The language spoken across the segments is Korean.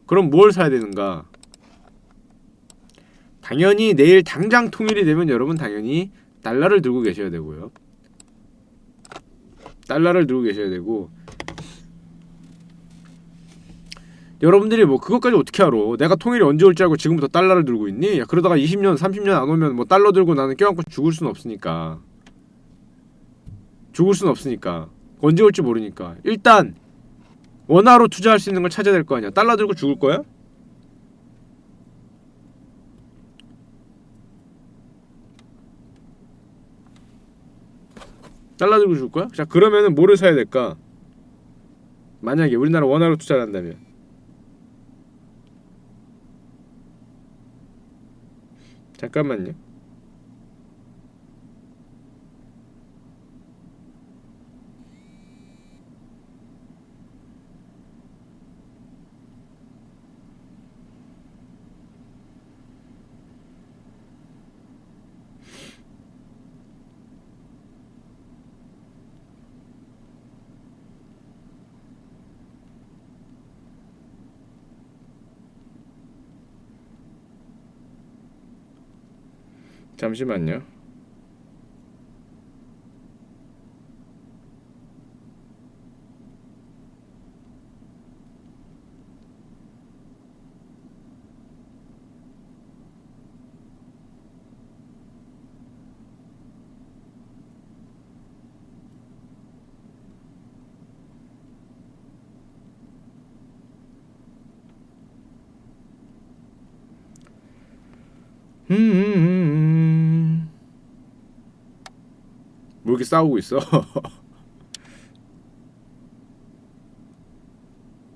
그럼 뭘 사야 되는가? 당연히 내일 당장 통일이 되면 여러분 당연히 달러를 들고 계셔야 되고요. 달러를 들고 계셔야 되고, 여러분들이 뭐 그것까지 어떻게 알아? 내가 통일이 언제 올 줄 알고 지금부터 달러를 들고 있니? 야, 그러다가 20년 30년 안 오면 뭐 달러 들고 나는 껴안고 죽을 수는 없으니까. 언제 올지 모르니까 일단 원화로 투자할 수 있는 걸 찾아야 될 거 아니야. 달러 들고 죽을 거야? 달러 들고 죽을 거야? 자, 그러면은 뭐를 사야 될까? 만약에 우리나라 원화로 투자를 한다면, 잠깐만요. 잠시만요. 뭐 이렇게 싸우고 있어?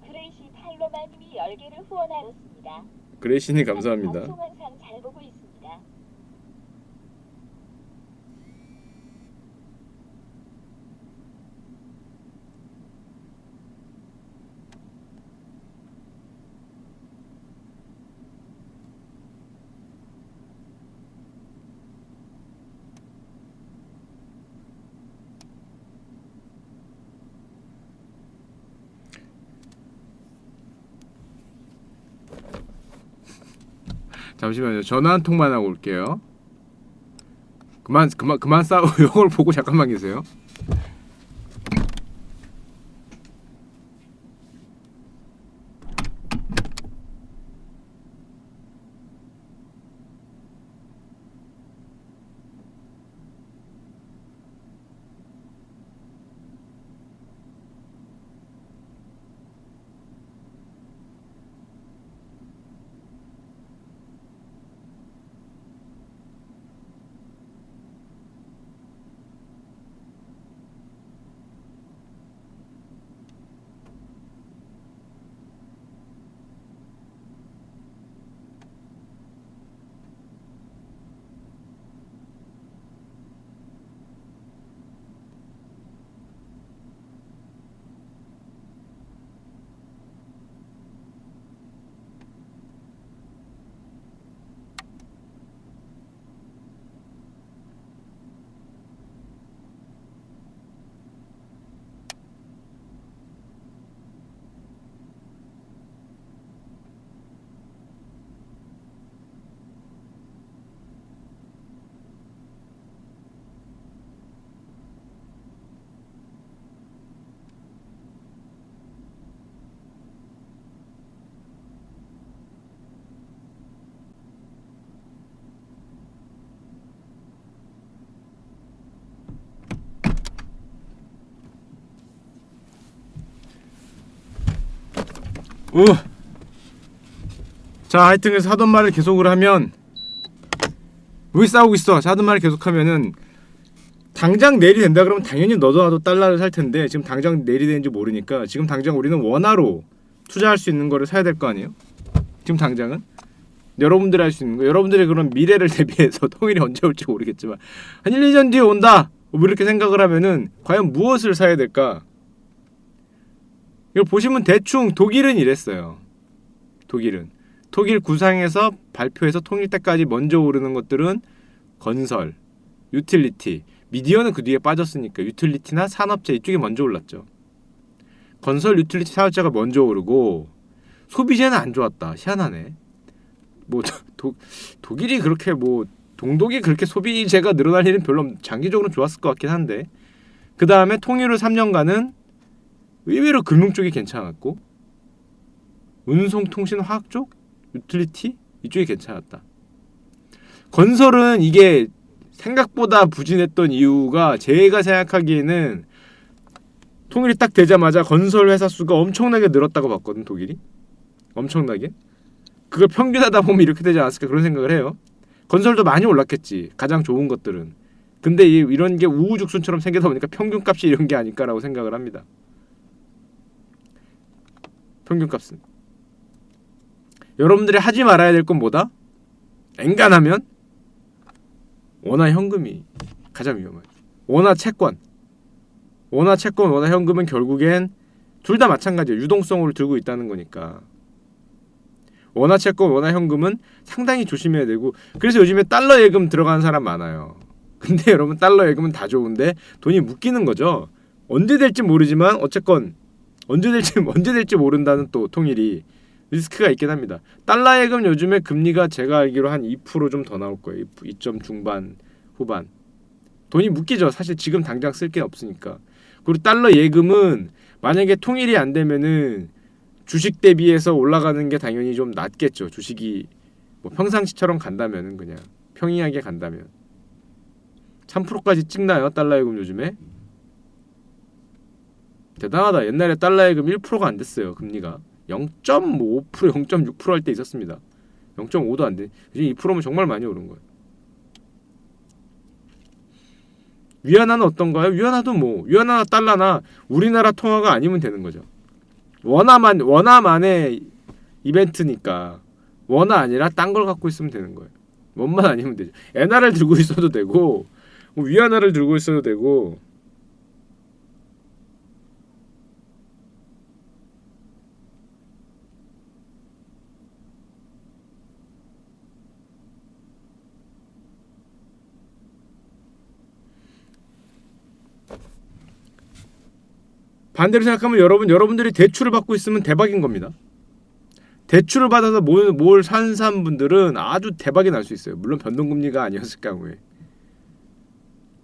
그레이시 팔로마님이 10개를 후원하였습니다. 그레이시님 감사합니다. 방송 항상 잘 보고 있습니다. 잠시만요. 전화 한 통만 하고 올게요. 그만 싸우고 이걸 보고 잠깐만 계세요. 자, 하여튼 그래서 하던 말을 계속을 하면, 왜 싸우고 있어? 자, 하던 말을 계속하면은 당장 내일이 된다 그러면 당연히 너도 나도 달러를 살 텐데, 지금 당장 내일이 되는지 모르니까 지금 당장 우리는 원화로 투자할 수 있는 거를 사야 될 거 아니에요? 지금 당장은 여러분들이 할 수 있는 거, 여러분들의 그런 미래를 대비해서 통일이 언제 올지 모르겠지만 한 1, 2년 뒤에 온다, 뭐 이렇게 생각을 하면은 과연 무엇을 사야 될까? 이걸 보시면 대충 독일은 이랬어요. 독일 구상에서 발표해서 통일 때까지 먼저 오르는 것들은 건설, 유틸리티, 미디어는 그 뒤에 빠졌으니까 유틸리티나 산업재 이쪽이 먼저 올랐죠. 건설, 유틸리티, 산업재가 먼저 오르고 소비재는 안 좋았다. 희한하네. 뭐 독일이 그렇게 뭐 동독이 그렇게 소비재가 늘어날 일은 별로 장기적으로 좋았을 것 같긴 한데 그 다음에 통일 후 3년간은 의외로 금융 쪽이 괜찮았고 운송, 통신, 화학 쪽, 유틸리티 이쪽이 괜찮았다. 건설은 이게 생각보다 부진했던 이유가 제가 생각하기에는 통일이 딱 되자마자 건설 회사 수가 엄청나게 늘었다고 봤거든 독일이. 엄청나게. 그걸 평균하다 보면 이렇게 되지 않았을까 그런 생각을 해요. 건설도 많이 올랐겠지. 가장 좋은 것들은. 근데 이런 게 우후죽순처럼 생기다 보니까 평균값이 이런 게 아닐까라고 생각을 합니다. 평균값은. 여러분들이 하지 말아야 될 건 뭐다? 엔간하면 원화 현금이 가장 위험해요. 원화 채권, 원화 현금은 결국엔 둘 다 마찬가지예요. 유동성을 들고 있다는 거니까. 원화 채권, 원화 현금은 상당히 조심해야 되고 그래서 요즘에 달러 예금 들어가는 사람 많아요. 근데 여러분 달러 예금은 다 좋은데 돈이 묶이는 거죠. 언제 될지 모르지만 어쨌건 언제 될지 모른다는 또 통일이 리스크가 있긴 합니다. 달러 예금 요즘에 금리가 제가 알기로 한 2% 좀 더 나올 거예요. 2점 중반 후반. 돈이 묶이죠. 사실 지금 당장 쓸 게 없으니까. 그리고 달러 예금은 만약에 통일이 안 되면은 주식 대비해서 올라가는 게 당연히 좀 낮겠죠. 주식이 뭐 평상시처럼 간다면은 그냥 평이하게 간다면 3%까지 찍나요? 달러 예금 요즘에? 대단하다. 옛날에 달러 예금 1%가 안 됐어요. 금리가 0.5%, 0.6% 할 때 있었습니다. 0.5도 안 돼. 요즘 2%면 정말 많이 오른 거예요. 위안화는 어떤가요? 위안화도 뭐 위안화나 달러나 우리나라 통화가 아니면 되는 거죠. 원화만의 이벤트니까 원화 아니라 딴 걸 갖고 있으면 되는 거예요. 원만 아니면 되죠. 엔화를 들고 있어도 되고 뭐 위안화를 들고 있어도 되고 반대로 생각하면 여러분들이 대출을 받고 있으면 대박인 겁니다. 대출을 받아서 뭘 산 사람분들은 아주 대박이 날 수 있어요. 물론 변동금리가 아니었을 경우에.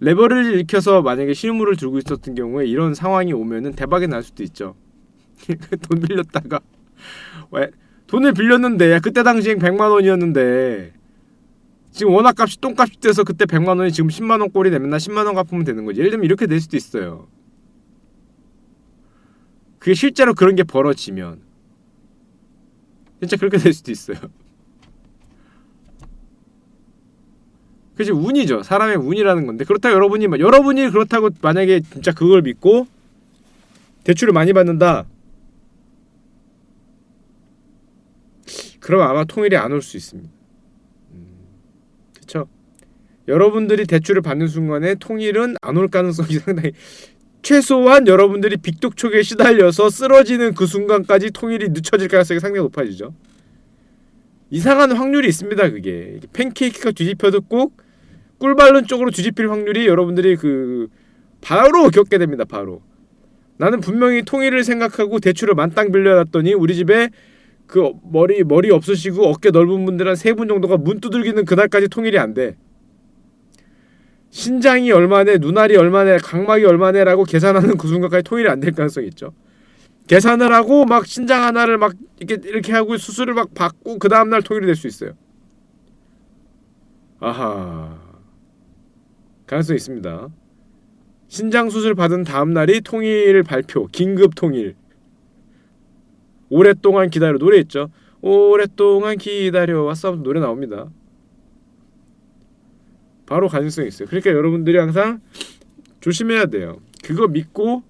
레버리지를 일으켜서 만약에 실물을 들고 있었던 경우에 이런 상황이 오면은 대박이 날 수도 있죠. 돈 빌렸다가 왜 돈을 빌렸는데 그때 당시엔 100만 원이었는데 지금 원화값이 똥값이 돼서 그때 100만 원이 지금 10만 원 꼴이 되면 나 10만 원 갚으면 되는 거지. 예를 들면 이렇게 될 수도 있어요. 그게 실제로 그런 게 벌어지면 진짜 그렇게 될 수도 있어요. 그게 운이죠. 사람의 운이라는 건데 그렇다고 여러분이 그렇다고 만약에 진짜 그걸 믿고 대출을 많이 받는다. 그럼 아마 통일이 안 올 수 있습니다. 그렇죠? 여러분들이 대출을 받는 순간에 통일은 안 올 가능성이 상당히 최소한 여러분들이 빅독촉에 시달려서 쓰러지는 그 순간까지 통일이 늦춰질 가능성이 상당히 높아지죠. 이상한 확률이 있습니다. 그게 팬케이크가 뒤집혀도 꼭 꿀발른 쪽으로 뒤집힐 확률이 여러분들이 바로 겪게 됩니다. 바로 나는 분명히 통일을 생각하고 대출을 만땅 빌려놨더니 우리 집에 그 머리 없으시고 어깨 넓은 분들 한 3분 정도가 문 두들기는 그날까지 통일이 안 돼. 신장이 얼마네, 눈알이 얼마네, 각막이 얼마네라고 계산하는 그 순간까지 통일이 안 될 가능성이 있죠. 계산을 하고 막 신장 하나를 막 이렇게 하고 수술을 막 받고 그 다음 날 통일이 될 수 있어요. 아하, 가능성이 있습니다. 신장 수술 받은 다음 날이 통일 발표, 긴급 통일. 오랫동안 기다려 노래 있죠. 오랫동안 기다려 왔어 노래 나옵니다. 바로 가능성이 있어요. 그러니까 여러분들이 항상 조심해야 돼요. 그거 믿고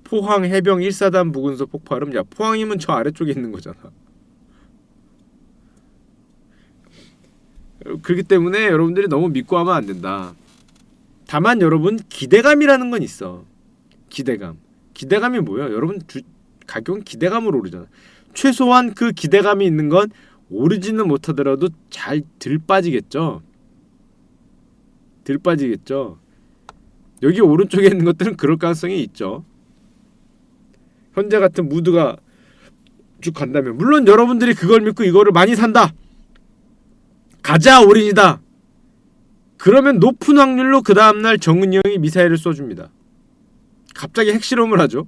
포항 해병 1사단 부근소 폭발음. 야, 포항이면 저 아래쪽에 있는 거잖아. 그렇기 때문에 여러분들이 너무 믿고 하면 안 된다. 다만 여러분 기대감이라는 건 있어. 기대감이 뭐야? 여러분 가격은 기대감으로 오르잖아. 최소한 그 기대감이 있는 건 오르지는 못하더라도 잘 들 빠지겠죠. 여기 오른쪽에 있는 것들은 그럴 가능성이 있죠. 현재 같은 무드가 쭉 간다면, 물론 여러분들이 그걸 믿고 이거를 많이 산다, 가자 올인이다, 그러면 높은 확률로 그 다음날 정은이 형이 미사일을 쏘줍니다. 갑자기 핵실험을 하죠.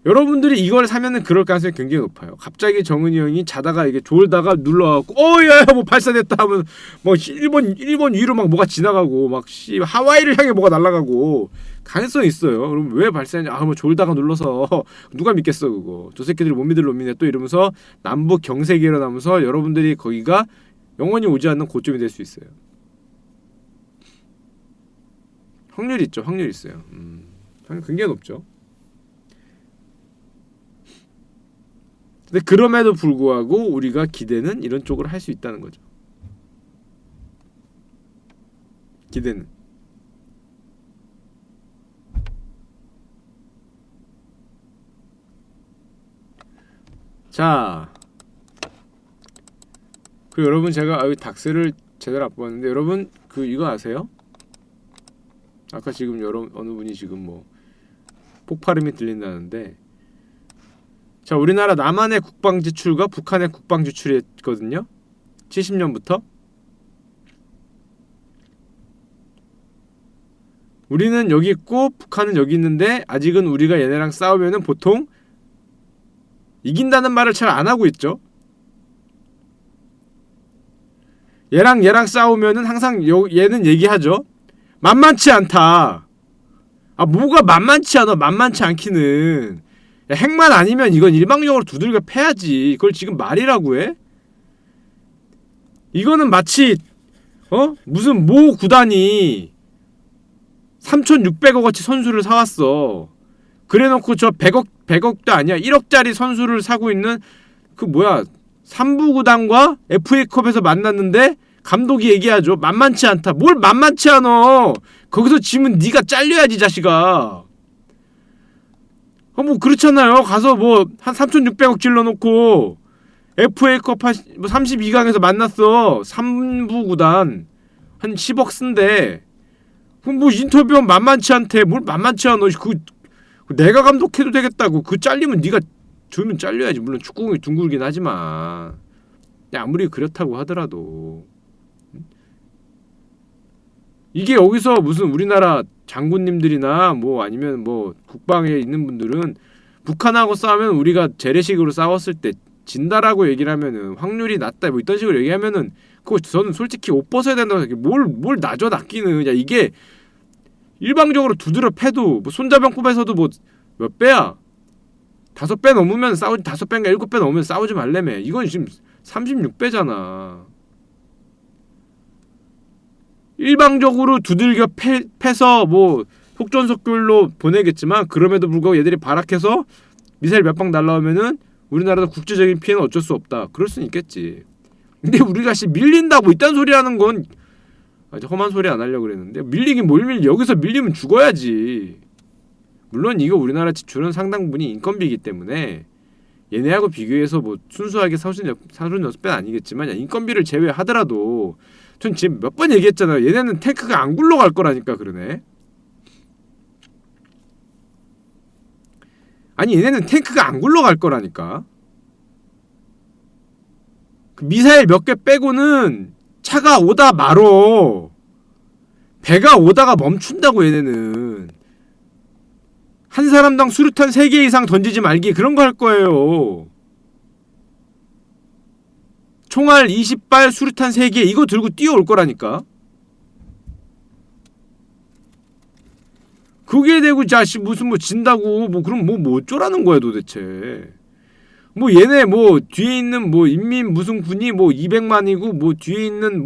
여러분들이 이걸 사면은 그럴 가능성이 굉장히 높아요. 갑자기 정은이 형이 자다가 이게 졸다가 눌러갖고 야야 뭐 발사됐다 하면 뭐 일본 위로 막 뭐가 지나가고 막 하와이를 향해 뭐가 날아가고 가능성이 있어요. 그럼 왜 발사했냐? 뭐 졸다가 눌러서 누가 믿겠어 그거. 저 새끼들이 못 믿을 놈이네 또 이러면서 남북 경색이 일어나면서 여러분들이 거기가 영원히 오지 않는 고점이 될 수 있어요. 확률이 있죠. 확률이 있어요. 확률 굉장히 높죠. 근데 그럼에도 불구하고 우리가 기대는 이런 쪽으로 할 수 있다는 거죠. 기대는. 자, 그 여러분 제가 닥스를 제대로 안 뽑았는데 여러분 그 이거 아세요? 아까 지금 여러분 어느 분이 지금 뭐 폭발음이 들린다는데, 자, 우리나라 남한의 국방 지출과 북한의 국방 지출이 했거든요. 70년부터. 우리는 여기 있고 북한은 여기 있는데 아직은 우리가 얘네랑 싸우면은 보통 이긴다는 말을 잘 안 하고 있죠. 얘랑 싸우면은 항상 얘는 얘기하죠. 만만치 않다. 아, 뭐가 만만치 않아. 만만치 않기는. 야, 핵만 아니면 이건 일방적으로 두들겨 패야지. 그걸 지금 말이라고 해? 이거는 마치 무슨 모 구단이 3,600억어치 선수를 사왔어. 그래놓고 저 100억도 아니야 1억짜리 선수를 사고 있는 그 뭐야 3부 구단과 FA컵에서 만났는데 감독이 얘기하죠. 만만치 않다. 뭘 만만치 않어. 거기서 지면 네가 잘려야지 자식아. 뭐 그렇잖아요. 가서 뭐 한 3,600억 질러놓고 FA컵 한 32강에서 만났어. 3부 구단 한 10억 쓴대. 그럼 뭐 인터뷰하면 만만치 않대. 뭘 만만치 않아. 내가 감독해도 되겠다고. 그 잘리면 네가 주면 잘려야지. 물론 축구공이 둥글긴 하지만 아무리 그렇다고 하더라도 이게 여기서 무슨 우리나라 장군님들이나 뭐 아니면 뭐 국방에 있는 분들은 북한하고 싸우면 우리가 재래식으로 싸웠을 때 진다라고 얘기를 하면은 확률이 낮다 뭐 이런 식으로 얘기하면은 그거 저는 솔직히 옷 벗어야 된다고 생각해. 뭘 낮아 낮기는. 야, 이게 일방적으로 두드려 패도 뭐 손자병법에서도 뭐 몇 배야? 5배 넘으면 싸우지. 5배인가 7배 넘으면 싸우지 말래매. 이건 지금 36배잖아. 일방적으로 두들겨 패서 뭐 속전속결로 보내겠지만 그럼에도 불구하고 얘들이 발악해서 미사일 몇 방 날라오면은 우리나라도 국제적인 피해는 어쩔 수 없다. 그럴 수는 있겠지. 근데 우리가 밀린다 뭐 이딴 소리 하는 건 험한 소리 안 하려고 그랬는데 밀리긴 뭘 밀려. 여기서 밀리면 죽어야지. 물론 이거 우리나라 지출은 상당 부분이 인건비이기 때문에 얘네하고 비교해서 뭐 순수하게 36배는 아니겠지만 인건비를 제외하더라도 전 지금 몇 번 얘기했잖아요. 얘네는 탱크가 안 굴러갈 거라니까. 그러네. 아니 얘네는 탱크가 안 굴러갈 거라니까. 그 미사일 몇 개 빼고는 차가 오다 말어. 배가 오다가 멈춘다고. 얘네는 한 사람당 수류탄 3개 이상 던지지 말기 그런 거 할 거예요. 총알 20발 수류탄 3개 이거 들고 뛰어올 거라니까. 그게 되고 자식 무슨 뭐 진다고 뭐 그럼 뭐 어쩌라는 거야 도대체. 뭐 얘네 뭐 뒤에 있는 뭐 인민 무슨 군이 뭐 200만이고 뭐 뒤에 있는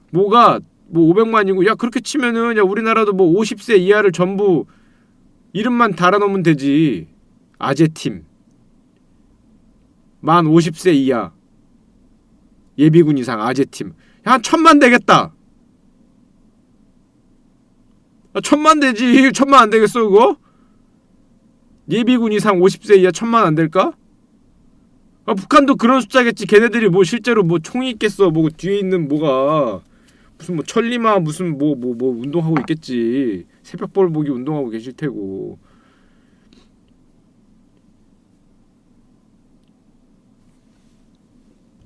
뭐가 뭐 500만이고 야 그렇게 치면은 야 우리나라도 뭐 50세 이하를 전부 이름만 달아놓으면 되지. 아재팀 만 50세 이하 예비군 이상 아재팀 한 1,000만 되겠다. 1,000만 되지. 1,000만 안 되겠어 그거? 예비군 이상 50세 이하 1,000만 안 될까? 북한도 그런 숫자겠지. 걔네들이 뭐 실제로 뭐 총이 있겠어. 뭐 뒤에 있는 뭐가 무슨 뭐 천리마 무슨 뭐 운동하고 있겠지. 새벽볼 보기 운동하고 계실 테고.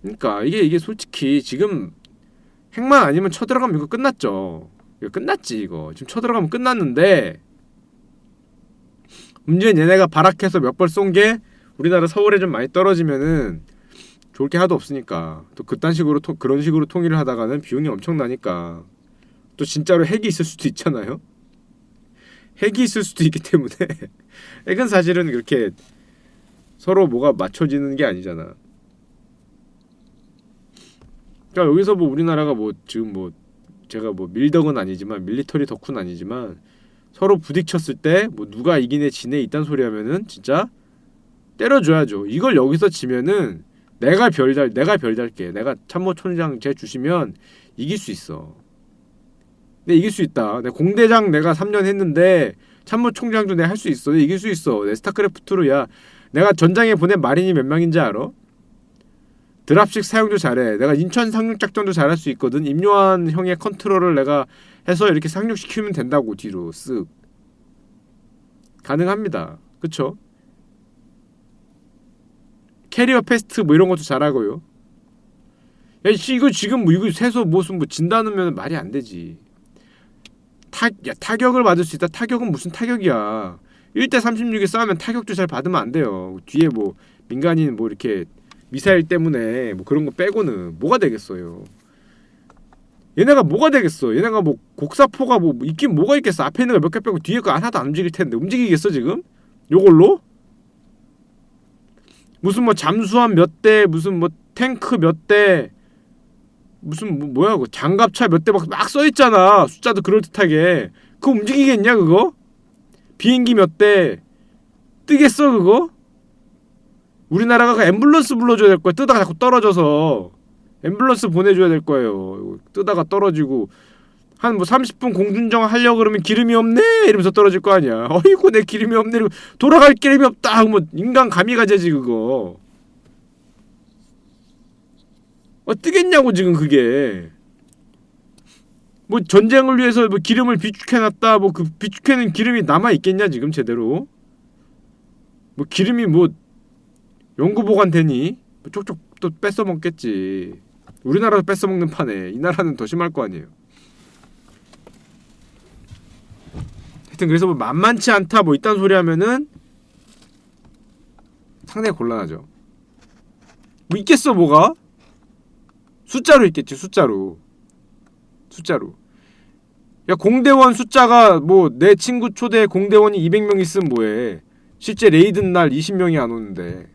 그러니까 이게 솔직히 지금 핵만 아니면 쳐들어가면 이거 끝났죠. 이거 끝났지 이거. 지금 쳐들어가면 끝났는데 문제는 얘네가 발악해서 몇 발 쏜 게 우리나라 서울에 좀 많이 떨어지면은 좋을 게 하나도 없으니까 또 그딴 식으로 그런 식으로 통일을 하다가는 비용이 엄청나니까 또 진짜로 핵이 있을 수도 있잖아요. 핵이 있을 수도 있기 때문에 핵은 사실은 그렇게 서로 뭐가 맞춰지는 게 아니잖아. 그러니까 여기서 뭐 우리나라가 뭐 지금 뭐 제가 뭐 밀덕은 아니지만 밀리터리 덕후는 아니지만 서로 부딪혔을 때 뭐 누가 이기네 지네 이딴 소리 하면은 진짜 때려줘야죠. 이걸 여기서 지면은 내가 별달게 내가 참모총장 제 주시면 이길 수 있어. 내 이길 수 있다. 내 공대장 내가 3년 했는데 참모총장도 내가 할 수 있어. 내 이길 수 있어. 내 스타크래프트로 야 내가 전장에 보낸 마린이 몇 명인지 알아? 드랍식 사용도 잘해. 내가 인천 상륙작전도 잘할 수 있거든. 임요한 형의 컨트롤을 내가 해서 이렇게 상륙시키면 된다고. 뒤로 쓱 가능합니다. 그쵸? 캐리어 패스트 뭐 이런 것도 잘하고요. 야 이거 지금 뭐 이거 세서 무슨 뭐 진다는 말이 안 되지. 타격을 받을 수 있다. 타격은 무슨 타격이야. 1대 36에 싸우면 타격도 잘 받으면 안 돼요. 뒤에 뭐 민간인 뭐 이렇게 미사일 때문에 뭐 그런 거 빼고는 뭐가 되겠어요. 얘네가 뭐가 되겠어. 얘네가 뭐 곡사포가 뭐 있긴 뭐가 있겠어. 앞에 있는 거 몇 개 빼고 뒤에 거 하나도 안 움직일 텐데 움직이겠어 지금? 요걸로? 무슨 뭐 잠수함 몇 대, 무슨 뭐 탱크 몇 대, 무슨 뭐야 그 장갑차 몇 대 막 써 있잖아. 숫자도 그럴 듯하게. 그거 움직이겠냐 그거? 비행기 몇 대 뜨겠어 그거? 우리나라가 그 앰뷸런스 불러줘야 될 거야. 뜨다가 자꾸 떨어져서 앰뷸런스 보내줘야 될 거예요. 뜨다가 떨어지고 한 뭐 30분 공중정 하려고 그러면 기름이 없네 이러면서 떨어질 거 아니야. 어이구 내 기름이 없네 이러고 돌아갈 기름이 없다 뭐 인간 가미가제지 그거. 뜨겠냐고 지금 그게. 뭐 전쟁을 위해서 뭐 기름을 비축해놨다 뭐 그 비축해놓은 기름이 남아있겠냐 지금 제대로. 뭐 기름이 뭐 연구 보관되니 뭐 쪽쪽 또 뺏어먹겠지. 우리나라도 뺏어먹는 판에 이 나라는 더 심할 거 아니에요. 하여튼 그래서 뭐 만만치 않다 뭐 이딴 소리 하면은 상당히 곤란하죠. 뭐 있겠어 뭐가? 숫자로 있겠지. 숫자로 야 공대원 숫자가 뭐 내 친구 초대 공대원이 200명 있으면 뭐해. 실제 레이드 날 20명이 안 오는데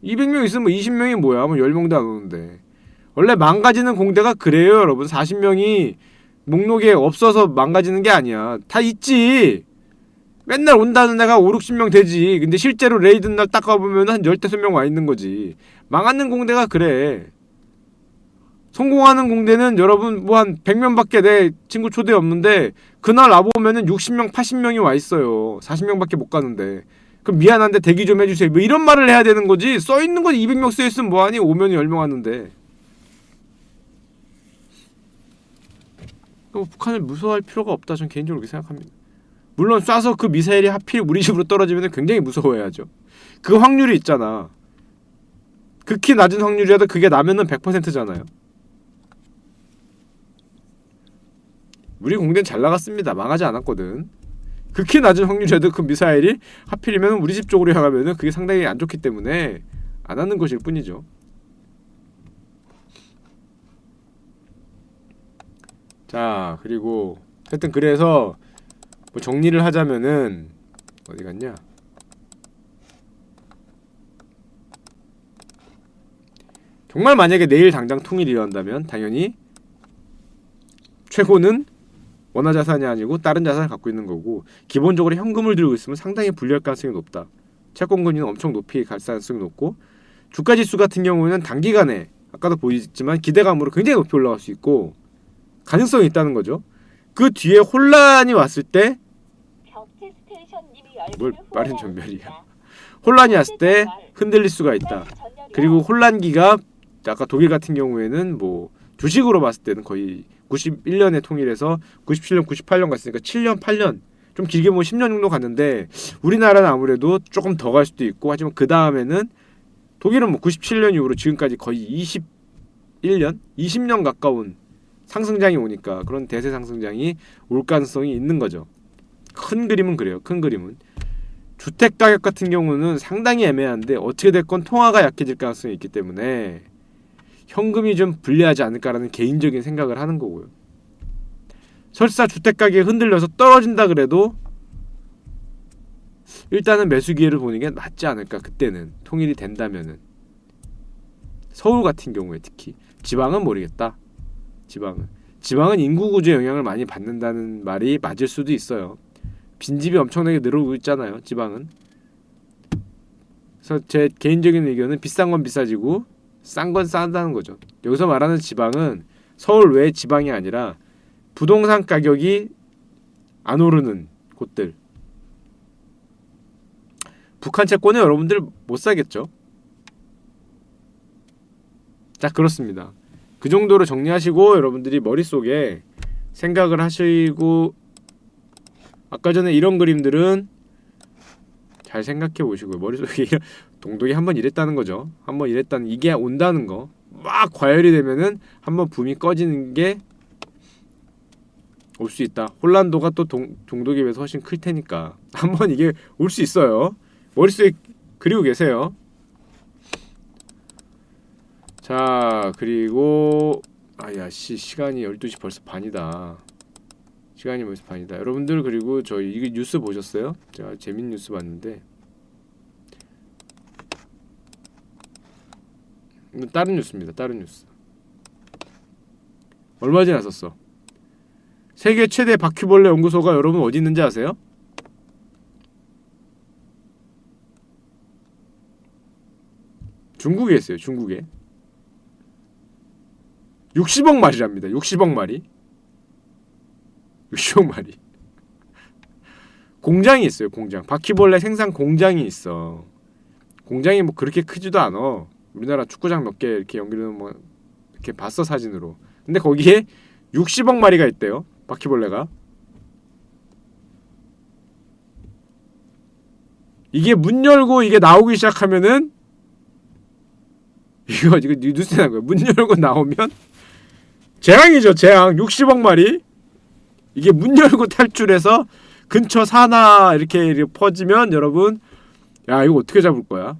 200명 있으면 뭐 20명이 뭐야. 뭐 10명도 안 오는데. 원래 망가지는 공대가 그래요 여러분. 40명이 목록에 없어서 망가지는 게 아니야. 다 있지. 맨날 온다는 애가 5, 60명 되지. 근데 실제로 레이드 날 딱 가보면 한 15명 와 있는 거지. 망하는 공대가 그래. 성공하는 공대는 여러분 뭐 한 100명밖에 내 친구 초대 없는데 그날 와보면은 60명, 80명이 와 있어요. 40명밖에 못 가는데. 그럼 미안한데 대기 좀 해주세요. 뭐 이런 말을 해야 되는 거지. 써있는 건 200명 써있으면 뭐하니? 오면 10명 왔는데. 북한을 무서워할 필요가 없다. 전 개인적으로 그렇게 생각합니다. 물론 쏴서 그 미사일이 하필 우리 집으로 떨어지면 굉장히 무서워해야죠. 그 확률이 있잖아. 극히 낮은 확률이라도 그게 나면은 100%잖아요. 우리 공대는 잘 나갔습니다. 망하지 않았거든. 극히 낮은 확률이라도 그 미사일이 하필이면 우리 집 쪽으로 향하면은 그게 상당히 안 좋기 때문에 안 하는 것일 뿐이죠. 자, 그리고 하여튼 그래서 뭐 정리를 하자면은 어디 갔냐? 정말 만약에 내일 당장 통일이 일어난다면 당연히 최고는 원화 자산이 아니고 다른 자산을 갖고 있는 거고, 기본적으로 현금을 들고 있으면 상당히 불리할 가능성이 높다. 채권금리는 엄청 높이 갈 가능성이 높고, 주가지수 같은 경우에는 단기간에 아까도 보이지만 기대감으로 굉장히 높이 올라갈 수 있고 가능성이 있다는 거죠. 그 뒤에 혼란이 왔을 때 뭘 빠른 전멸이야. 혼란이 왔을 때 흔들릴 수가 있다. 그리고 혼란기가 아까 독일 같은 경우에는 뭐 주식으로 봤을 때는 거의 91년에 통일해서 97년, 98년 갔으니까 7년, 8년 좀 길게 보면 10년 정도 갔는데 우리나라는 아무래도 조금 더 갈 수도 있고 하지만 그 다음에는 독일은 뭐 97년 이후로 지금까지 거의 21년, 20년 가까운 상승장이 오니까 그런 대세 상승장이 올 가능성이 있는 거죠. 큰 그림은 그래요. 큰 그림은 주택 가격 같은 경우는 상당히 애매한데 어떻게 됐건 통화가 약해질 가능성이 있기 때문에 현금이 좀 불리하지 않을까라는 개인적인 생각을 하는 거고요. 설사 주택 가격이 흔들려서 떨어진다 그래도 일단은 매수 기회를 보는 게 낫지 않을까. 그때는 통일이 된다면은 서울 같은 경우에 특히 지방은 모르겠다. 지방은 인구 구조에 영향을 많이 받는다는 말이 맞을 수도 있어요. 빈집이 엄청나게 늘어오고 있잖아요. 지방은. 그래서 제 개인적인 의견은 비싼 건 비싸지고 싼 건 싸다는 거죠. 여기서 말하는 지방은 서울 외 지방이 아니라 부동산 가격이 안 오르는 곳들. 북한 채권은 여러분들 못 사겠죠. 자, 그렇습니다. 그 정도로 정리하시고 여러분들이 머릿속에 생각을 하시고 아까 전에 이런 그림들은 잘 생각해 보시고요. 머릿속에 동독이 한번 이랬다는 거죠. 한번 이랬다는 이게 온다는 거. 막 과열이 되면은 한번 붐이 꺼지는 게 올 수 있다. 홀란도가 또 동독에 비해서 훨씬 클 테니까 한번 이게 올 수 있어요. 머릿속에 그리고 계세요. 자, 그리고 시간이 12시 벌써 반이다. 시간이 벌써 반이다. 여러분들 그리고 저희 이거 뉴스 보셨어요? 제가 재밌는 뉴스 봤는데 이건 다른 뉴스입니다. 다른 뉴스. 얼마 전에 났었어. 세계 최대 바퀴벌레 연구소가 여러분 어디 있는지 아세요? 중국에 있어요. 중국에 60억 마리랍니다. 60억 마리. 60억 마리. 공장이 있어요. 공장. 바퀴벌레 생산 공장이 있어. 공장이 뭐 그렇게 크지도 않아. 우리나라 축구장 몇 개 이렇게 연결되는 뭐 이렇게 봤어 사진으로. 근데 거기에 60억 마리가 있대요. 바퀴벌레가. 이게 문 열고 이게 나오기 시작하면은 이거 뉴스에 나온 거야. 문 열고 나오면 재앙이죠. 재앙. 60억 마리. 이게 문 열고 탈출해서 근처 사나 이렇게 퍼지면 여러분 야 이거 어떻게 잡을 거야?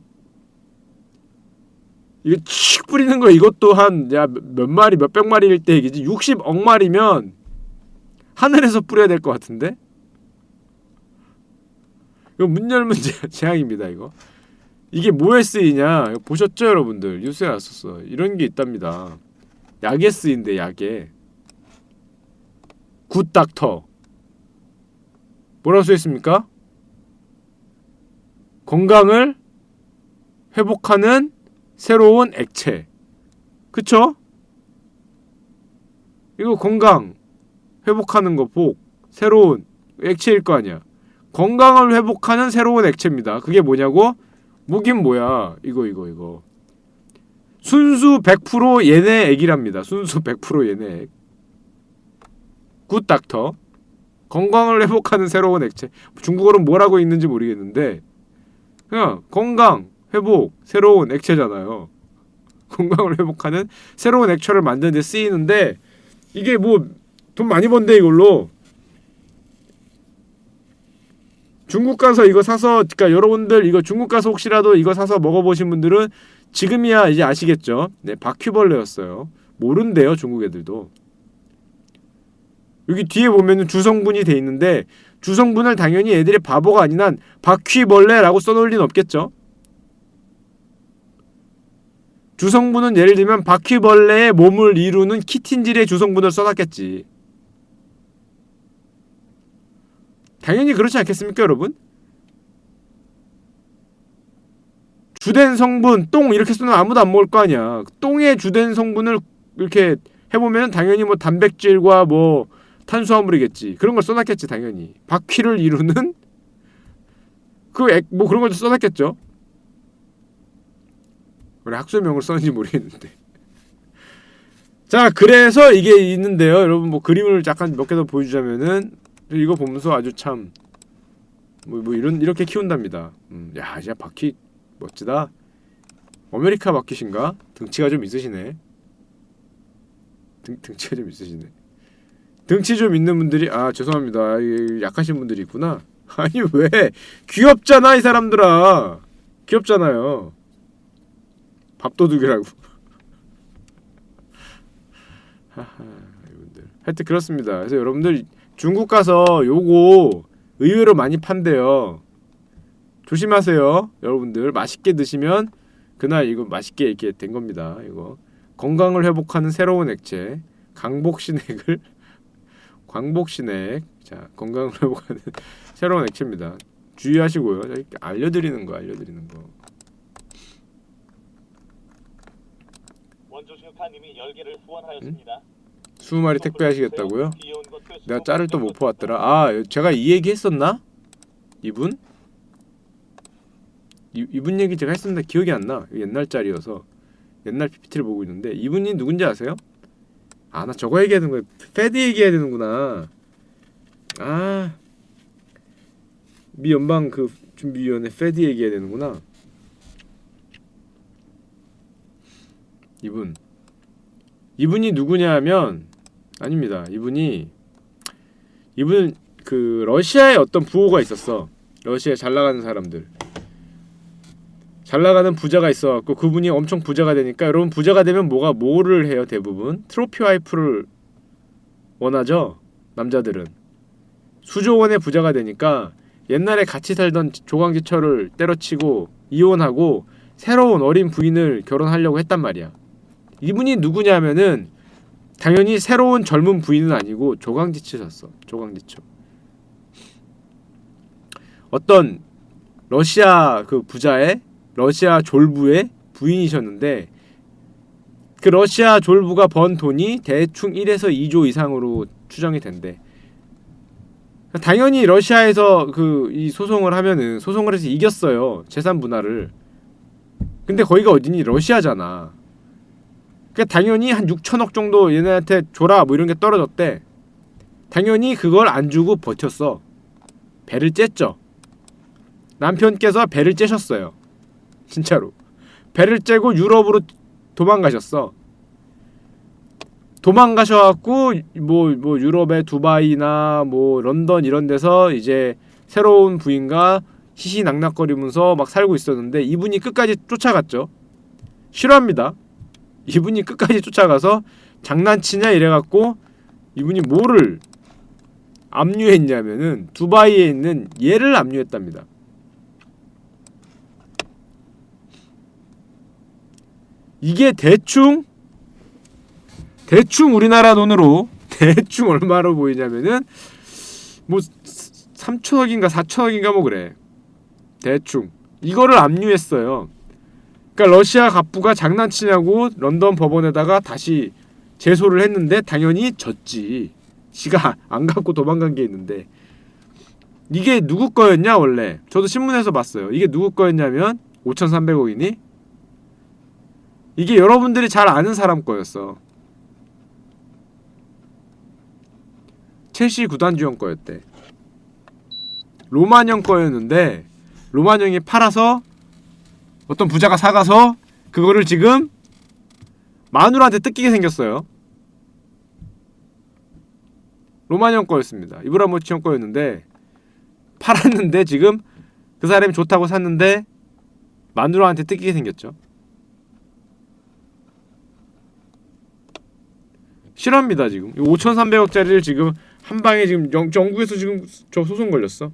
이거 칙 뿌리는 거 이것도 한 몇 마리 몇백 마리일 때 얘기지 60억 마리면 하늘에서 뿌려야 될 것 같은데? 이거 문 열면 재앙입니다 이거. 이게 뭐에 쓰이냐? 이거 보셨죠 여러분들? 뉴스에 났었어. 이런 게 있답니다. 약에 쓰인대 약에. 굿닥터. 뭐라고 써있습니까? 건강을 회복하는 새로운 액체. 그쵸? 이거 건강 회복하는 거 복 새로운 액체일 거 아니야. 건강을 회복하는 새로운 액체입니다. 그게 뭐냐고? 뭐긴 뭐야. 이거 순수 100% 얘네 액이랍니다. 순수 100% 얘네 액. 굿닥터. 건강을 회복하는 새로운 액체. 중국어로는 뭐라고 있는지 모르겠는데 그냥 건강 회복 새로운 액체잖아요. 건강을 회복하는 새로운 액체를 만드는 데 쓰이는데 이게 뭐 돈 많이 번대 이걸로. 중국 가서 이거 사서 그러니까 여러분들 이거 중국 가서 혹시라도 이거 사서 먹어보신 분들은 지금이야 이제 아시겠죠? 네, 바퀴벌레였어요. 모른대요 중국 애들도. 여기 뒤에 보면은 주성분이 돼 있는데 주성분을 당연히 애들이 바보가 아닌 한 바퀴벌레라고 써놓을 리는 없겠죠? 주성분은 예를 들면 바퀴벌레의 몸을 이루는 키틴질의 주성분을 써놨겠지. 당연히 그렇지 않겠습니까 여러분? 주된 성분 똥 이렇게 쓰면 아무도 안 먹을 거 아니야. 똥의 주된 성분을 이렇게 해보면 당연히 뭐 단백질과 뭐 탄수화물이겠지. 그런 걸 써놨겠지 당연히. 바퀴를 이루는 뭐 그런 걸 써놨겠죠. 그래 학술명을 썼는지 모르겠는데 자, 그래서 이게 있는데요. 여러분 뭐 그림을 잠깐 몇 개 더 보여주자면은 이거 보면서 아주 참 이렇게 키운답니다. 야, 진짜 바퀴 멋지다. 아메리카 바퀴신가? 등치가 좀 있으시네. 등치가 좀 있으시네. 등치 좀 있는 분들이 죄송합니다. 약하신 분들이 있구나. 아니 왜? 귀엽잖아 이 사람들아. 귀엽잖아요. 밥도둑이라고. 하하, 여러분들. 하여튼 그렇습니다. 그래서 여러분들 중국 가서 요거 의외로 많이 판대요. 조심하세요. 여러분들 맛있게 드시면 그날 이거 맛있게 이렇게 된 겁니다. 이거 건강을 회복하는 새로운 액체 광복신액을 광복신액. 자, 건강을 회복하는 새로운 액체입니다. 주의하시고요. 알려드리는 거. 원조식카님이 10개를 후원하였습니다. 20마리 택배하시겠다고요? 내가 짤을 또 못 보았더라. 제가 이 얘기 했었나? 이분 얘기 제가 했었는데 기억이 안 나. 옛날 짤이어서 옛날 PPT를 보고 있는데 이분이 누군지 아세요? 나 저거 얘기해야 되는 거야. 패드 얘기해야 되는구나. 미 연방 그 준비위원회 패드 얘기해야 되는구나. 이분이 누구냐면 아닙니다. 이분은 그 러시아에 어떤 부호가 있었어. 러시아에 잘 나가는 사람들. 잘 나가는 부자가 있어갖고 그분이 엄청 부자가 되니까 여러분 부자가 되면 뭐를 해요 대부분? 트로피 와이프를 원하죠? 남자들은. 수조원의 부자가 되니까 옛날에 같이 살던 조강지처를 때려치고 이혼하고 새로운 어린 부인을 결혼하려고 했단 말이야. 이분이 누구냐면은 당연히 새로운 젊은 부인은 아니고 조강지처였어. 조강지처. 어떤 러시아 그 부자의 러시아 졸부의 부인이셨는데 그 러시아 졸부가 번 돈이 대충 1에서 2조 이상으로 추정이 된대. 당연히 러시아에서 이 소송을 하면은 소송을 해서 이겼어요. 재산 분할을. 근데 거기가 어디니? 러시아잖아. 그러니까 당연히 한 6천억 정도 얘네한테 줘라 뭐 이런 게 떨어졌대. 당연히 그걸 안 주고 버텼어. 배를 쬐죠. 남편께서 배를 째셨어요. 진짜로. 배를 째고 유럽으로 도망가셨어. 도망가셔갖고 뭐 유럽의 두바이나 뭐 런던 이런 데서 이제 새로운 부인과 희희낙낙거리면서 막 살고 있었는데 이분이 끝까지 쫓아갔죠. 싫어합니다. 이분이 끝까지 쫓아가서 장난치냐 이래갖고 이분이 뭐를 압류했냐면은 두바이에 있는 얘를 압류했답니다. 이게 대충 우리나라 돈으로 대충 얼마로 보이냐면은 뭐 3천억인가 4천억인가 뭐 그래. 대충 이거를 압류했어요. 그러니까 러시아 갑부가 장난치냐고 런던 법원에다가 다시 제소를 했는데 당연히 졌지. 지가 안 갖고 도망간 게 있는데 이게 누구 거였냐 원래. 저도 신문에서 봤어요. 이게 누구 거였냐면 5,300억이니? 이게 여러분들이 잘 아는 사람 거였어. 첼시 구단주형 거였대. 로만형 거였는데 로만형이 팔아서 어떤 부자가 사가서 그거를 지금 마누라한테 뜯기게 생겼어요. 로만형 거였습니다. 이브라모비치 형 거였는데 팔았는데 지금 그 사람이 좋다고 샀는데 마누라한테 뜯기게 생겼죠. 실화입니다. 지금 5,300억짜리를 지금 한 방에 지금 영국에서 지금 저 소송 걸렸어.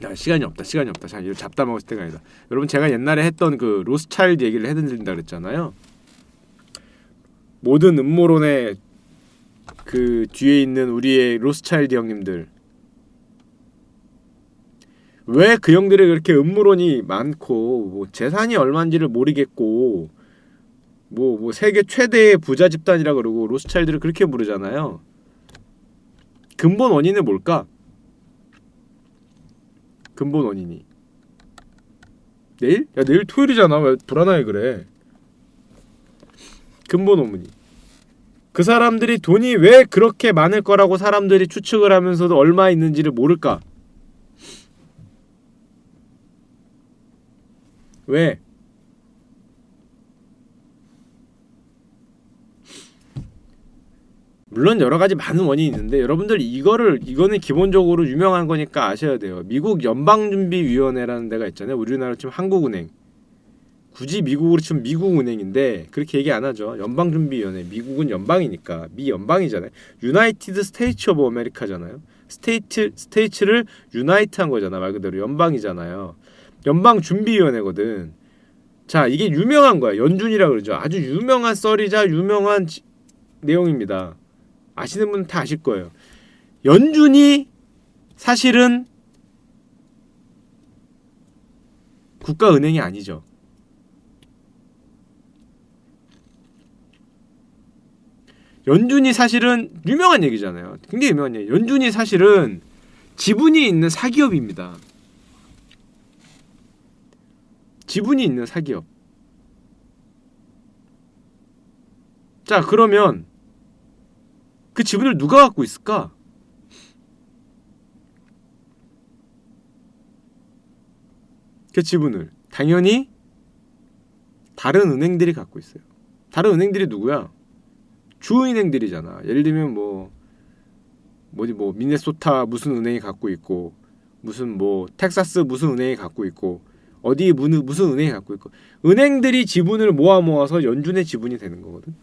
야, 시간이 없다. 자, 이거 잡다 먹을 때가 아니다. 여러분 제가 옛날에 했던 그 로스차일드 얘기를 해드린다 그랬잖아요. 모든 음모론의 그 뒤에 있는 우리의 로스차일드 형님들, 왜 그 형들이 그렇게 음모론이 많고 뭐 재산이 얼마인지를 모르겠고 뭐 세계 최대의 부자 집단이라 그러고 로스차일드를 그렇게 부르잖아요. 근본 원인은 뭘까? 근본 원인이 내일? 야 내일 토요일이잖아. 왜 불안하게 그래? 근본 원인이 그 사람들이 돈이 왜 그렇게 많을 거라고 사람들이 추측을 하면서도 얼마 있는지를 모를까? 왜? 물론 여러 가지 많은 원인이 있는데 여러분들 이거는 기본적으로 유명한 거니까 아셔야 돼요. 미국 연방준비위원회라는 데가 있잖아요. 우리나라로 치면 한국은행. 굳이 미국으로 치면 미국은행인데 그렇게 얘기 안 하죠. 연방준비위원회. 미국은 연방이니까 미 연방이잖아요. 유나이티드 스테이츠 오브 아메리카잖아요. 스테이츠를 유나이트한 거잖아. 말 그대로 연방이잖아요. 연방준비위원회거든. 자, 이게 유명한 거야. 연준이라 그러죠. 아주 유명한 썰이자 유명한 내용입니다. 아시는 분은 다 아실 거예요. 연준이 사실은 국가은행이 아니죠. 연준이 사실은 유명한 얘기잖아요. 굉장히 유명한 얘기. 연준이 사실은 지분이 있는 사기업입니다. 지분이 있는 사기업. 자, 그러면 그 지분을 누가 갖고 있을까? 그 지분을 당연히 다른 은행들이 갖고 있어요. 다른 은행들이 누구야? 주은행들이잖아. 예를 들면 뭐 미네소타 무슨 은행이 갖고 있고, 무슨 뭐 텍사스 무슨 은행이 갖고 있고, 어디 무슨 은행이 갖고 있고, 은행들이 지분을 모아서 연준의 지분이 되는 거거든.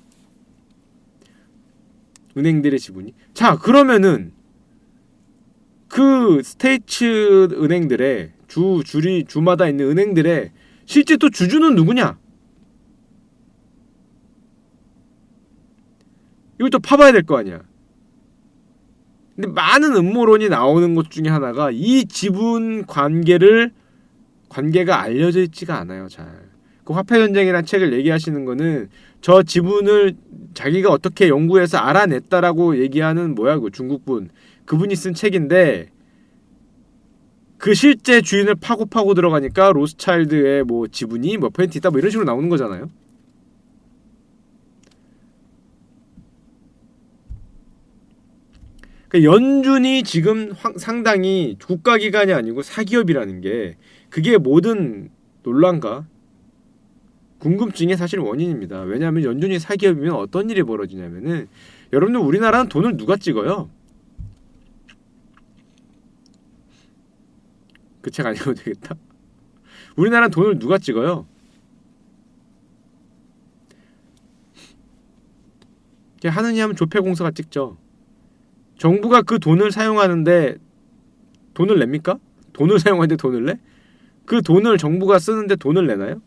은행들의 지분이. 자, 그러면은 그 스테이츠 은행들의 주마다 있는 은행들의 실제 또 주주는 누구냐? 이걸 또 파봐야 될 거 아니야. 근데 많은 음모론이 나오는 것 중에 하나가 이 지분 관계가 알려져 있지가 않아요. 잘. 그 화폐전쟁이라는 책을 얘기하시는 거는 저 지분을 자기가 어떻게 연구해서 알아냈다라고 얘기하는 그 중국분. 그분이 쓴 책인데 그 실제 주인을 파고 들어가니까 로스차일드의 뭐 지분이 몇 퍼센트 있다 뭐 이런 식으로 나오는 거잖아요. 그러니까 연준이 지금 상당히 국가기관이 아니고 사기업이라는 게 그게 모든 논란과 궁금증의 사실 원인입니다. 왜냐하면 연준이 사기업이면 어떤 일이 벌어지냐면은 여러분들 우리나라는 돈을 누가 찍어요? 그 책 아니어도 되겠다. 우리나라는 돈을 누가 찍어요? 하느니 하면 조폐공사가 찍죠. 정부가 그 돈을 사용하는데 돈을 냅니까? 돈을 사용하는데 돈을 내? 그 돈을 정부가 쓰는데 돈을 내나요?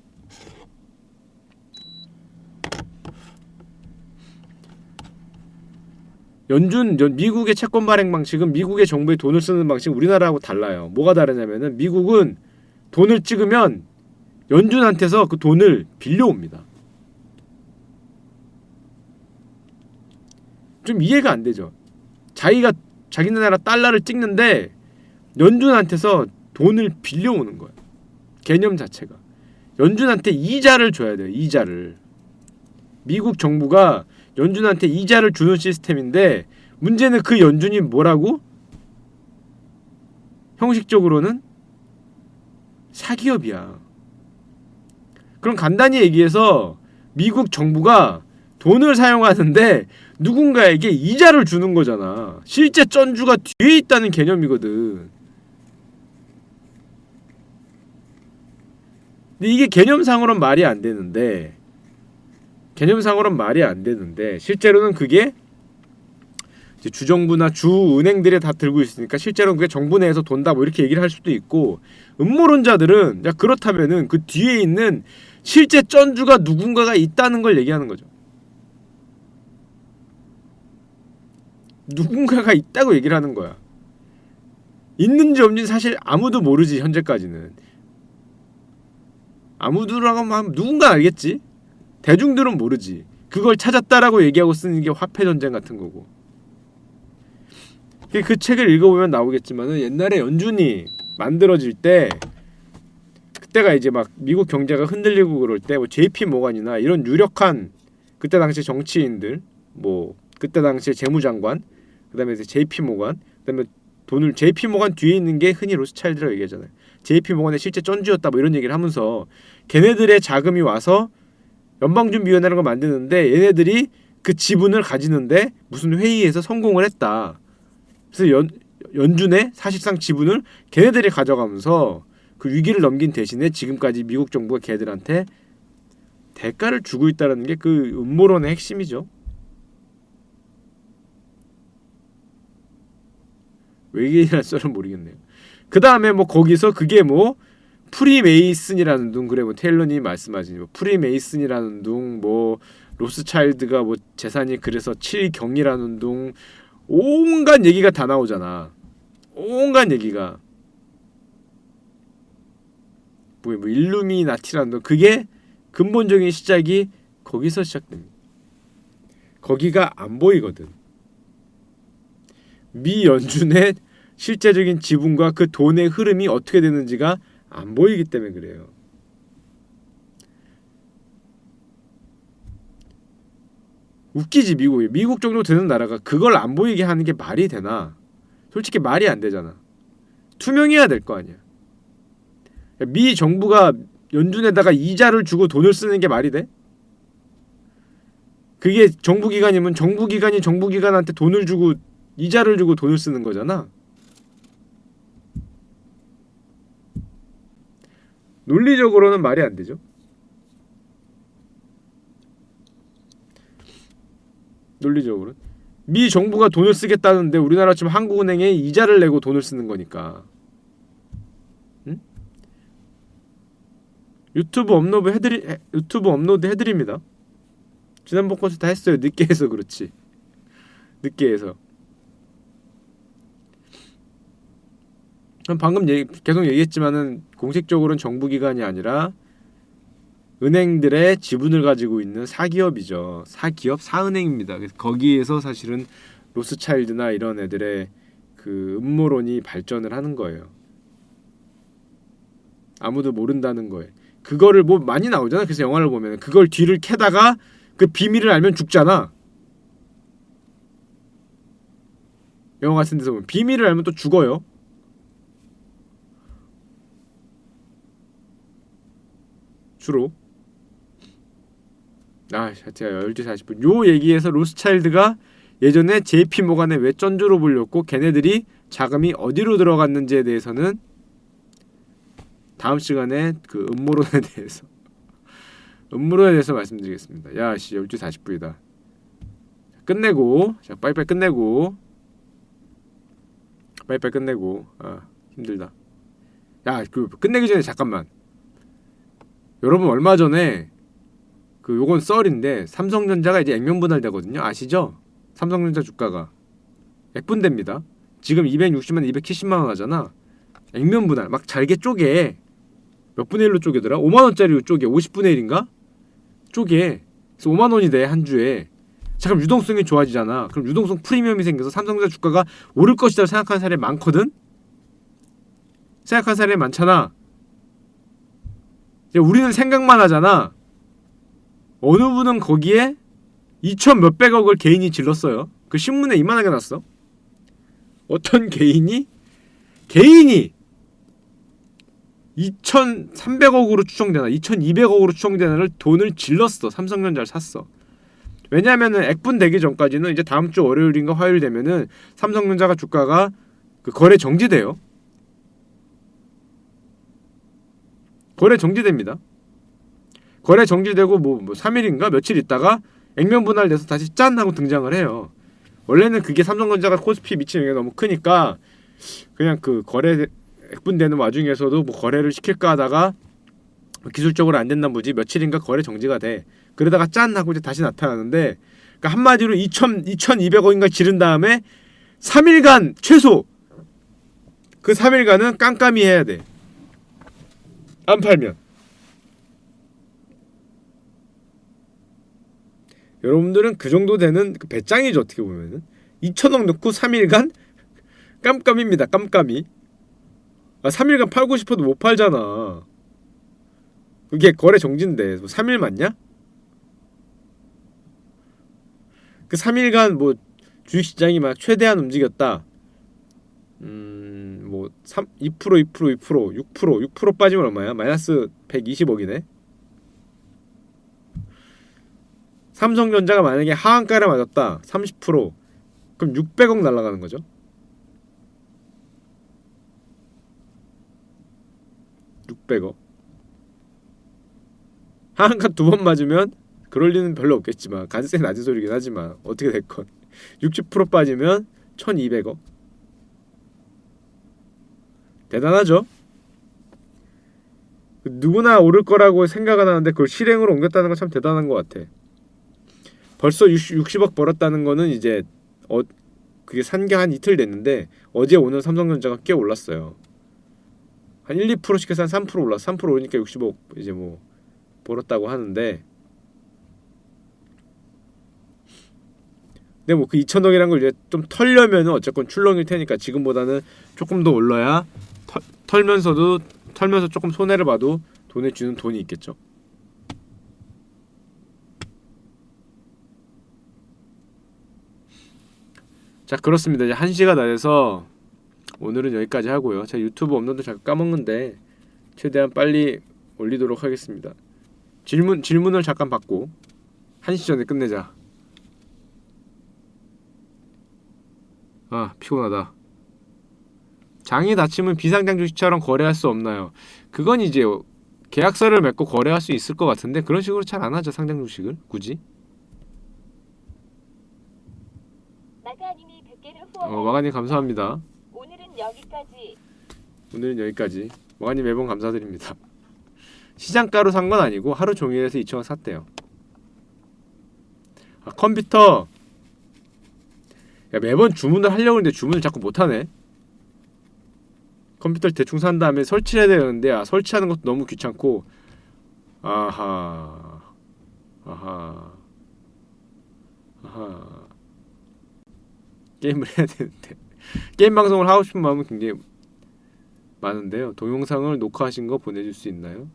미국의 채권 발행 방식은 미국의 정부의 돈을 쓰는 방식은 우리나라하고 달라요. 뭐가 다르냐면은 미국은 돈을 찍으면 연준한테서 그 돈을 빌려옵니다. 좀 이해가 안 되죠. 자기네 나라 달러를 찍는데 연준한테서 돈을 빌려오는 거예요. 개념 자체가. 연준한테 이자를 줘야 돼요. 이자를. 미국 정부가 연준한테 이자를 주는 시스템인데 문제는 그 연준이 뭐라고? 형식적으로는 사기업이야. 그럼 간단히 얘기해서 미국 정부가 돈을 사용하는데 누군가에게 이자를 주는 거잖아. 실제 쩐주가 뒤에 있다는 개념이거든. 근데 이게 개념상으로는 말이 안 되는데 실제로는 그게 이제 주정부나 주은행들이 다 들고 있으니까 실제로는 그게 정부 내에서 돈다 뭐 이렇게 얘기를 할 수도 있고, 음모론자들은 야 그렇다면은 그 뒤에 있는 실제 쩐주가 누군가가 있다는 걸 얘기하는 거죠. 누군가가 있다고 얘기를 하는 거야. 있는지 없는지 사실 아무도 모르지. 현재까지는 아무도라고 하면 누군가 알겠지. 대중들은 모르지. 그걸 찾았다라고 얘기하고 쓰는 게 화폐전쟁 같은 거고. 그 책을 읽어보면 나오겠지만은 옛날에 연준이 만들어질 때 그때가 이제 막 미국 경제가 흔들리고 그럴 때 뭐 JP 모간이나 이런 유력한 그때 당시 정치인들 뭐 그때 당시에 재무장관 그다음에 이제 JP 모간 그다음에 돈을 JP 모간 뒤에 있는 게 흔히 로스차일드라고 얘기하잖아요. JP 모간의 실제 쩐주였다 뭐 이런 얘기를 하면서 걔네들의 자금이 와서 연방준비위원회라는 걸 만드는데 얘네들이 그 지분을 가지는데 무슨 회의에서 성공을 했다. 그래서 연준의 사실상 지분을 걔네들이 가져가면서 그 위기를 넘긴 대신에 지금까지 미국 정부가 걔들한테 대가를 주고 있다는 게 그 음모론의 핵심이죠. 외계인이라는 썰은 모르겠네요. 그 다음에 뭐 거기서 그게 뭐 프리메이슨이라는 둥 그래 뭐 테일러님이 말씀하신 뭐 프리메이슨이라는 둥 뭐 로스차일드가 뭐 재산이 그래서 7경이라는 둥 온갖 얘기가 다 나오잖아. 온갖 얘기가 뭐 일루미나티라는 둥 그게 근본적인 시작이 거기서 시작됩니다. 거기가 안 보이거든. 미 연준의 실제적인 지분과 그 돈의 흐름이 어떻게 되는지가 안 보이기 때문에 그래요. 웃기지 미국이. 미국 정도 되는 나라가 그걸 안 보이게 하는 게 말이 되나? 솔직히 말이 안 되잖아. 투명해야 될 거 아니야. 미 정부가 연준에다가 이자를 주고 돈을 쓰는 게 말이 돼? 그게 정부기관이면 정부기관이 정부기관한테 돈을 주고 이자를 주고 돈을 쓰는 거잖아. 논리적으로는 말이 안 되죠. 논리적으로 미 정부가 돈을 쓰겠다는데 우리나라처럼 한국은행에 이자를 내고 돈을 쓰는 거니까. 응? 유튜브 업로드 해드립니다. 지난번 것도 다 했어요. 늦게 해서 그렇지. 늦게 해서. 방금 계속 얘기했지만은 공식적으로는 정부기관이 아니라 은행들의 지분을 가지고 있는 사기업이죠. 사기업, 사은행입니다. 그래서 거기에서 사실은 로스차일드나 이런 애들의 그 음모론이 발전을 하는 거예요. 아무도 모른다는 거예요. 그거를 뭐 많이 나오잖아. 그래서 영화를 보면 그걸 뒤를 캐다가 그 비밀을 알면 죽잖아. 영화 같은 데서 보면 비밀을 알면 또 죽어요. 주로. 제가 12시 40분 요 얘기에서 로스차일드가 예전에 JP 모간에 왜 쩐주로 불렸고 걔네들이 자금이 어디로 들어갔는지에 대해서는 다음 시간에 그 음모론에 대해서 말씀드리겠습니다. 야씨 12시 40분이다. 끝내고 자 빨리빨리 끝내고 힘들다. 야 그 끝내기 전에 잠깐만. 여러분 얼마 전에 그 요건 썰인데 삼성전자가 이제 액면분할 되거든요. 아시죠? 삼성전자 주가가 액분됩니다. 지금 260만 270만 원 하잖아. 액면분할 막 잘게 쪼개. 몇 분의 1로 쪼개더라? 5만 원짜리로 쪼개. 50분의 1인가? 쪼개. 그래서 5만 원이 돼 한 주에. 자 그럼 유동성이 좋아지잖아. 그럼 유동성 프리미엄이 생겨서 삼성전자 주가가 오를 것이다 생각하는 사람이 많거든. 생각하는 사람이 많잖아. 우리는 생각만 하잖아. 어느 분은 거기에 2천 몇백억을 개인이 질렀어요. 그 신문에 이만하게 났어. 어떤 개인이 2,300억으로 추정되나 2,200억으로 추정되나를 돈을 질렀어. 삼성전자를 샀어. 왜냐면은 액분되기 전까지는 이제 다음 주 월요일인가 화요일 되면은 삼성전자가 주가가 그 거래 정지돼요. 거래 정지됩니다. 거래 정지되고 뭐 3일인가 며칠 있다가 액면 분할돼서 다시 짠 하고 등장을 해요. 원래는 그게 삼성전자가 코스피 미치는 게 너무 크니까 그냥 그 거래 액분되는 와중에서도 뭐 거래를 시킬까 하다가 기술적으로 안 된다 보지 며칠인가 거래 정지가 돼. 그러다가 짠 하고 이제 다시 나타나는데 그러니까 한마디로 2,200억인가 지른 다음에 3일간 최소 그 3일간은 깜깜이 해야 돼. 안 팔면. 여러분들은 그 정도 되는 그 배짱이죠. 어떻게 보면은 2천억 넣고 3일간 깜깜입니다. 깜깜이. 3일간 팔고 싶어도 못 팔잖아. 그게 거래 정지인데 3일 맞냐? 그 3일간 뭐 주식시장이 막 최대한 움직였다. 뭐 2%, 6% 빠지면 얼마야? 마이너스 120억이네. 삼성전자가 만약에 하한가를 맞았다. 30%. 그럼 600억 날아가는 거죠. 하한가 2번 맞으면 그럴 리는 별로 없겠지만 간세 낮은 소리긴 하지만 어떻게 됐건 60% 빠지면 1200억. 대단하죠? 누구나 오를 거라고 생각은 하는데 그걸 실행으로 옮겼다는 건 참 대단한 것 같아. 벌써 60억 벌었다는 거는 이제 그게 산 게 한 이틀 됐는데 어제 오늘 삼성전자가 꽤 올랐어요. 한 1, 2%씩 해서 한 3% 올랐어. 3% 오르니까 60억 이제 뭐 벌었다고 하는데, 근데 뭐 그 2천억이란 걸 이제 좀 털려면은 어쨌건 출렁일 테니까 지금보다는 조금 더 올라야 털면서 조금 손해를 봐도 돈에 주는 돈이 있겠죠. 자, 그렇습니다. 이제 1시가 다 돼서 오늘은 여기까지 하고요. 제가 유튜브 업로드 잠깐 까먹는데 최대한 빨리 올리도록 하겠습니다. 질문을 잠깐 받고 1시 전에 끝내자. 피곤하다. 장이 다치면 비상장 주식처럼 거래할 수 없나요? 그건 이제 계약서를 맺고 거래할 수 있을 것 같은데 그런 식으로 잘 안 하죠. 상장 주식을 굳이. 마가님이 100개를 후원하셨습니다. 마가님 감사합니다. 오늘은 여기까지. 마가님 매번 감사드립니다. 시장가로 산 건 아니고 하루 종일해서 2,000원 샀대요. 컴퓨터. 야, 매번 주문을 하려고 했는데 주문을 자꾸 못하네. 컴퓨터를 대충 산 다음에 설치를 해야 되는데 설치하는 것도 너무 귀찮고. 아하. 게임을 해야 되는데 게임 방송을 하고 싶은 마음은 굉장히 많은데요. 동영상을 녹화하신 거 보내줄 수 있나요?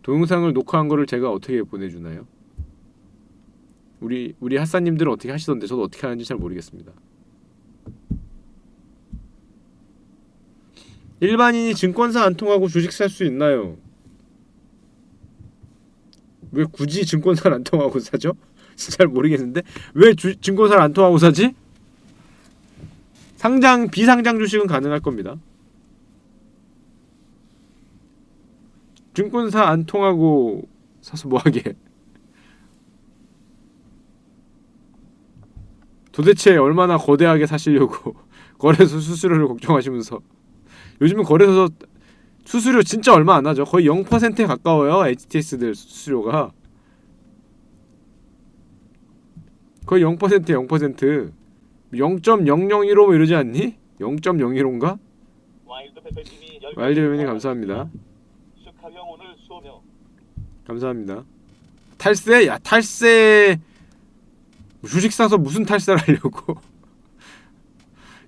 동영상을 녹화한 거를 제가 어떻게 보내주나요? 우리 핫사님들은 어떻게 하시던데 저도 어떻게 하는지 잘 모르겠습니다. 일반인이 증권사 안 통하고 주식 살 수 있나요? 왜 굳이 증권사를 안 통하고 사죠? 잘 모르겠는데 왜 증권사를 안 통하고 사지? 비상장 주식은 가능할 겁니다. 증권사 안 통하고 사서 뭐하게. 도대체 얼마나 거대하게 사시려고 거래소 수수료를 걱정하시면서. 요즘은 거래소 수수료 진짜 얼마 안 하죠. 거의 0%에 가까워요. HTS들 수수료가 거의 0%에 0%. 0.001호 뭐 이러지 않니? 0.015인가? 와일드 배우님 감사합니다. 수카형 오늘 수업요. 감사합니다. 탈세? 야, 탈세. 주식 사서 무슨 탈세를 하려고.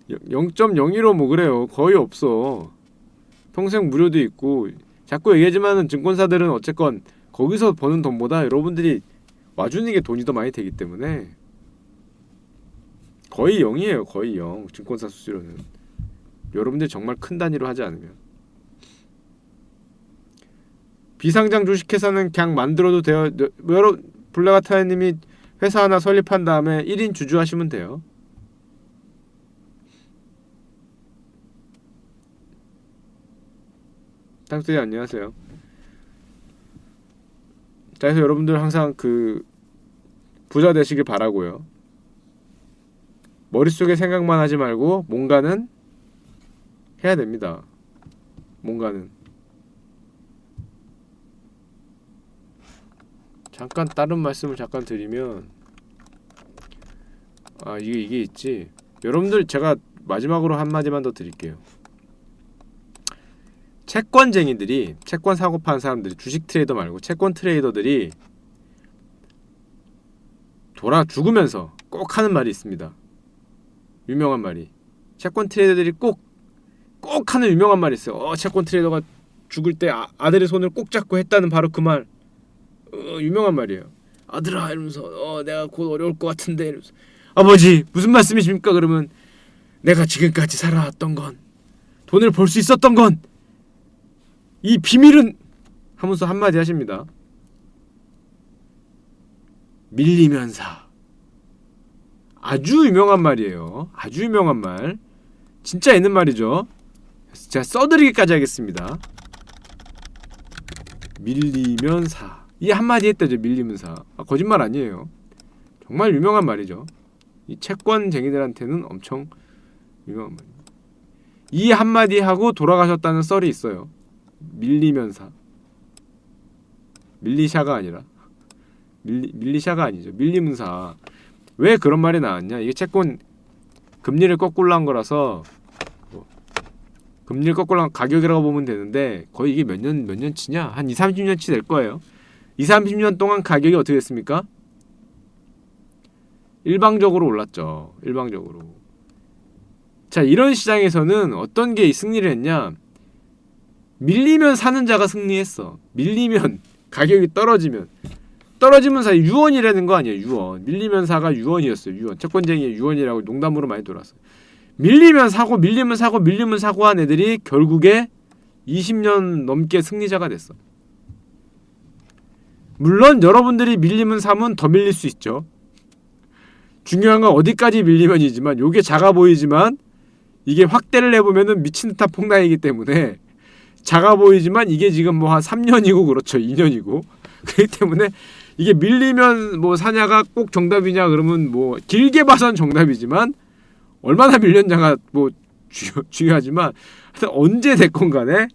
0.015 뭐 그래요. 거의 없어. 평생 무료도 있고. 자꾸 얘기하지만은 증권사들은 어쨌건 거기서 버는 돈보다 여러분들이 와주는 게 돈이 더 많이 되기 때문에 거의 0이에요. 거의 0. 증권사 수수료는. 여러분들 정말 큰 단위로 하지 않으면. 비상장 주식회사는 그냥 만들어도 돼요. 블랙아타이님이 회사 하나 설립한 다음에 1인 주주하시면 돼요. 땅뚜이 안녕하세요. 자, 그래서 여러분들 항상 부자 되시길 바라고요. 머릿속에 생각만 하지 말고 뭔가는 해야 됩니다. 뭔가는. 잠깐 다른 말씀을 잠깐 드리면 이게 있지. 여러분들 제가 마지막으로 한마디만 더 드릴게요. 채권쟁이들이 채권 사고 파는 사람들이 주식 트레이더 말고 채권 트레이더들이 돌아 죽으면서 꼭 하는 말이 있습니다. 유명한 말이. 채권 트레이더들이 꼭 하는 유명한 말이 있어요. 채권 트레이더가 죽을 때 아들의 손을 꼭 잡고 했다는 바로 그 말. 유명한 말이에요. 아들아 이러면서 내가 곧 어려울 것 같은데 이러면서 아버지 무슨 말씀이십니까? 그러면 내가 지금까지 살아왔던 건 돈을 벌 수 있었던 건 이 비밀은 하면서 한마디 하십니다. 밀리면 사. 아주 유명한 말이에요. 아주 유명한 말. 진짜 있는 말이죠. 제가 써드리기까지 하겠습니다. 밀리면 사. 이 한마디 했다죠. 밀리면 사. 거짓말 아니에요. 정말 유명한 말이죠. 이 채권쟁이들한테는 엄청 유명한 말. 이 한마디 하고 돌아가셨다는 썰이 있어요. 밀리면 사. 밀리샤가 아니라 밀리샤가 아니죠. 밀리면 사. 왜 그런 말이 나왔냐? 이게 채권 금리를 거꾸로 한 거라서 금리를 거꾸로 한 가격이라고 보면 되는데 거의 이게 몇 년치냐? 한 20-30년치 될 거예요. 20-30년 동안 가격이 어떻게 됐습니까? 일방적으로 올랐죠. 일방적으로. 자, 이런 시장에서는 어떤 게 승리를 했냐? 밀리면 사는 자가 승리했어. 밀리면 가격이 떨어지면 사 유언이라는 거 아니에요. 유언. 밀리면 사가 유언이었어요. 유언. 채권쟁이의 유언이라고 농담으로 많이 돌았어요. 밀리면 사고 한 애들이 결국에 20년 넘게 승리자가 됐어. 물론 여러분들이 밀리면 사면 더 밀릴 수 있죠. 중요한 건 어디까지 밀리면이지만 요게 작아 보이지만 이게 확대를 해보면은 미친 듯한 폭락이기 때문에 작아 보이지만 이게 지금 뭐 한 3년이고 그렇죠. 2년이고 그렇기 때문에 이게 밀리면 뭐 사냐가 꼭 정답이냐 그러면 뭐 길게 봐선 정답이지만 얼마나 밀렸냐가 뭐 중요하지만 하여튼 언제 됐건 간에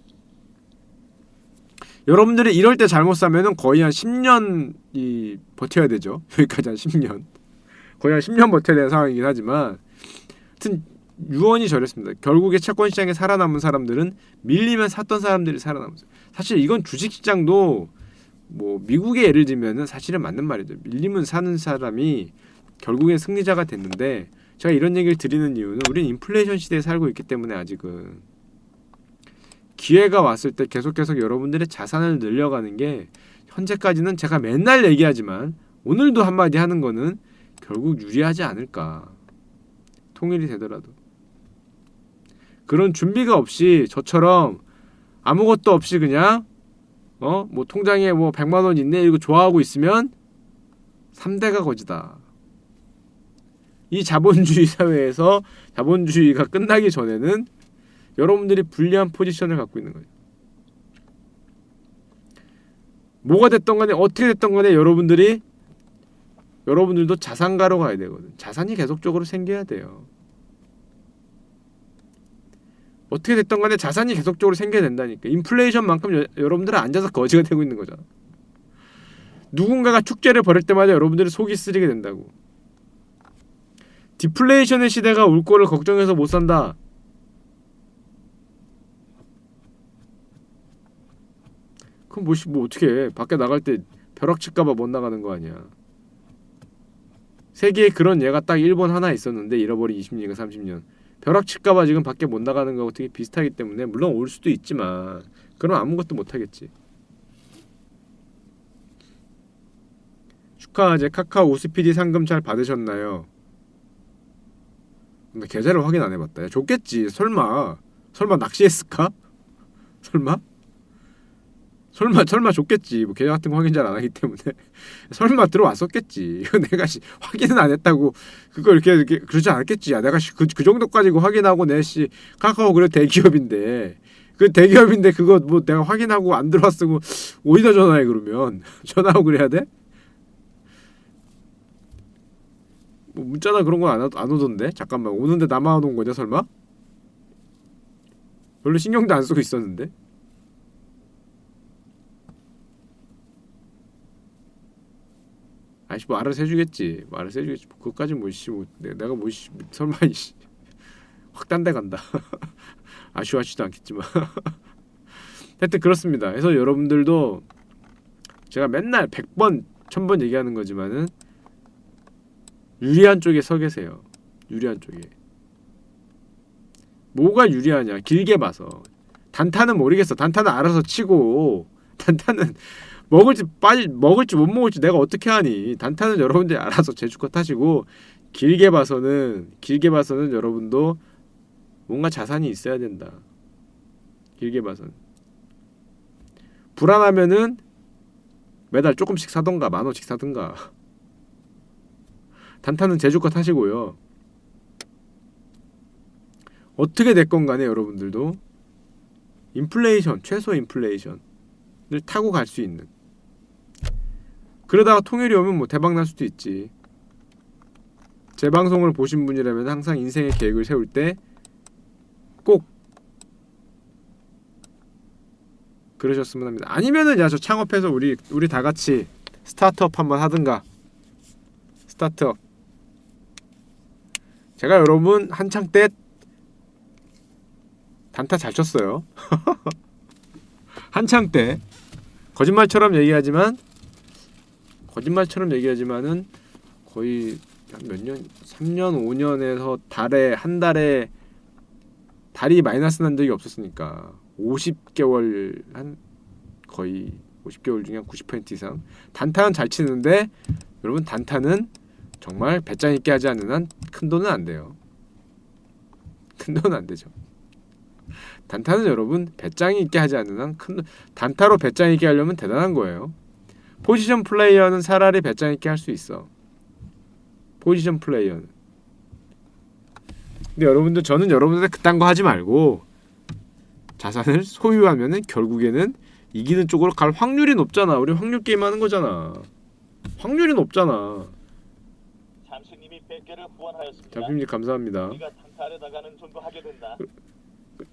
여러분들이 이럴 때 잘못 사면은 거의 한 10년이 버텨야 되죠. 여기까지 한 10년. 거의 한 10년 버텨야 되는 상황이긴 하지만 하여튼 유언이 저랬습니다. 결국에 채권시장에 살아남은 사람들은 밀리면 샀던 사람들이 살아남았어요. 사실 이건 주식시장도 뭐 미국의 예를 들면은 사실은 맞는 말이죠. 밀리면 사는 사람이 결국엔 승리자가 됐는데 제가 이런 얘기를 드리는 이유는 우리는 인플레이션 시대에 살고 있기 때문에 아직은 기회가 왔을 때 계속 여러분들의 자산을 늘려가는 게 현재까지는 제가 맨날 얘기하지만 오늘도 한마디 하는 거는 결국 유리하지 않을까. 통일이 되더라도. 그런 준비가 없이 저처럼 아무것도 없이 그냥 뭐 통장에 뭐 100만 원 있네 이거 좋아하고 있으면 3대가 거지다. 이 자본주의 사회에서 자본주의가 끝나기 전에는 여러분들이 불리한 포지션을 갖고 있는 거예요. 뭐가 됐던 간에 어떻게 됐던 간에 여러분들도 자산가로 가야 되거든. 자산이 계속적으로 생겨야 돼요. 어떻게 됐던 간에 자산이 계속적으로 생겨야 된다니까. 인플레이션만큼 여러분들은 앉아서 거지가 되고 있는 거잖아. 누군가가 축제를 벌일 때마다 여러분들은 속이 쓰리게 된다고. 디플레이션의 시대가 올 거를 걱정해서 못 산다. 그럼 뭐 어떻게 해. 밖에 나갈 때 벼락 칠까봐 못 나가는 거 아니야. 세계에 그런 예가 딱 일본 하나 있었는데 잃어버린 20년인가 30년. 벼락 칠까봐 지금 밖에 못 나가는 거하고 되게 비슷하기 때문에 물론 올 수도 있지만 그럼 아무것도 못 하겠지. 축하하제 카카오 우스피디 상금 잘 받으셨나요? 근데 계좌를 확인 안 해봤다. 야, 줬겠지. 설마 낚시했을까? 설마 줬겠지. 뭐 계좌 같은 거 확인 잘 안 하기 때문에 설마 들어왔었겠지. 이거 내가 확인은 안 했다고 그거 이렇게 그러지 않았겠지. 야, 내가 그 정도까지 확인하고 카카오 그래 대기업인데 그거 뭐 내가 확인하고 안 들어왔으고 어디다 전화해 그러면 전화하고 그래야 돼? 뭐 문자나 그런 건 안 오던데. 잠깐만 오는데 나만 안 온 거냐 설마? 별로 신경도 안 쓰고 있었는데. 아이씨 뭐 알아서 해주겠지. 그것까지 뭐 내가 뭐 설마 확 딴 데 간다. 아쉬워하지도 않겠지만. 하여튼 그렇습니다. 그래서 여러분들도 제가 맨날 100번 1000번 얘기하는 거지만은 유리한 쪽에 서 계세요. 유리한 쪽에. 뭐가 유리하냐? 길게 봐서. 단타는 모르겠어. 단타는 알아서 치고, 단타는 먹을지 못 먹을지 내가 어떻게 하니? 단타는 여러분들이 알아서 제주껏 하시고, 길게 봐서는 여러분도 뭔가 자산이 있어야 된다. 길게 봐서는. 불안하면은 매달 조금씩 사던가 10,000원씩 사든가. 단타는 제주껏 하시고요. 어떻게 됐건 간에 여러분들도 인플레이션, 최소 인플레이션을 타고 갈 수 있는. 그러다가 통일이 오면 뭐 대박 날 수도 있지. 제 방송을 보신 분이라면 항상 인생의 계획을 세울 때 꼭 그러셨으면 합니다. 아니면은 야 저 창업해서 우리 다 같이 스타트업 한번 하든가. 스타트업. 제가 여러분 한창 때 단타 잘 쳤어요. 한창 때 거짓말처럼 얘기하지만은 거의 한 몇 년, 3년, 5년에서 한 달에 달이 마이너스 난 적이 없었으니까 50개월 한 거의 50개월 중에 한 90% 이상 단타는 잘 치는데 여러분 단타는 정말 배짱 있게 하지 않는 한 큰 돈은 안 돼요. 큰 돈은 안 되죠. 단타는 여러분 배짱 있게 하지 않는 한 큰 단타로 배짱 있게 하려면 대단한 거예요. 포지션 플레이어는 차라리 배짱 있게 할 수 있어. 포지션 플레이어는. 근데 여러분들 저는 여러분들 그딴 거 하지 말고 자산을 소유하면은 결국에는 이기는 쪽으로 갈 확률이 높잖아. 우리 확률 게임 하는 거잖아. 확률이 높잖아. 잠수님이 100개를 후원하였습니다. 잠수님 감사합니다. 우리가 단타하려다가는 존버하게 된다.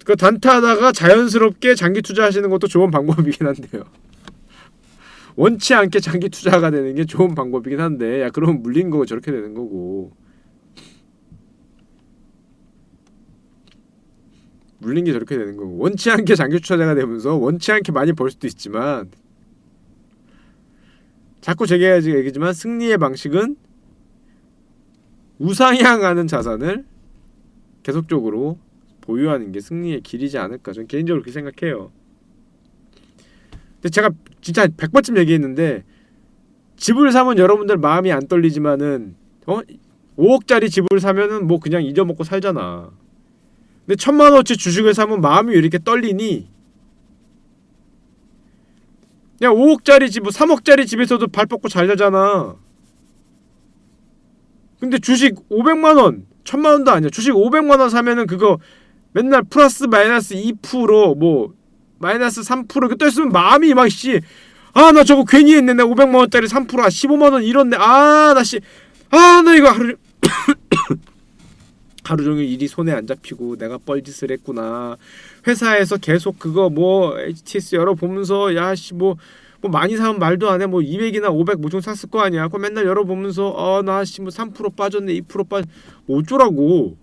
그 단타하다가 자연스럽게 장기 투자하시는 것도 좋은 방법이긴 한데요. 원치 않게 장기 투자가 되는 게 좋은 방법이긴 한데 야 그러면 물린 거고 저렇게 되는 거고 물린 게 저렇게 되는 거고 원치 않게 장기 투자자가 되면서 원치 않게 많이 벌 수도 있지만 자꾸 제가 얘기지만 승리의 방식은 우상향하는 자산을 계속적으로 보유하는 게 승리의 길이지 않을까 저는 개인적으로 그렇게 생각해요. 근데 제가 진짜 100번쯤 얘기했는데 집을 사면 여러분들 마음이 안 떨리지만은 5억짜리 집을 사면은 뭐 그냥 잊어먹고 살잖아. 근데 1,000만원어치 주식을 사면 마음이 왜 이렇게 떨리니? 야 5억짜리 집, 3억짜리 집에서도 발 뻗고 잘 자잖아. 근데 주식 500만원, 1,000만원도 아니야. 주식 500만원 사면은 그거 맨날 플러스 마이너스 2% 뭐 마이너스 3% 이렇게 떠있으면 마음이 막 씨 아 나 저거 괜히 했네. 내가 500만원짜리 3% 15만원 잃었네. 아 나 씨 아 나 이거 하루 종일 일이 손에 안 잡히고 내가 뻘짓을 했구나. 회사에서 계속 그거 뭐 HTS 열어보면서 야씨 뭐 많이 사면 말도 안 해. 뭐 200이나 500 뭐 좀 샀을 거 아니야. 그거 맨날 열어보면서 나 씨 뭐 3% 빠졌네 2% 빠졌 뭐 어쩌라고.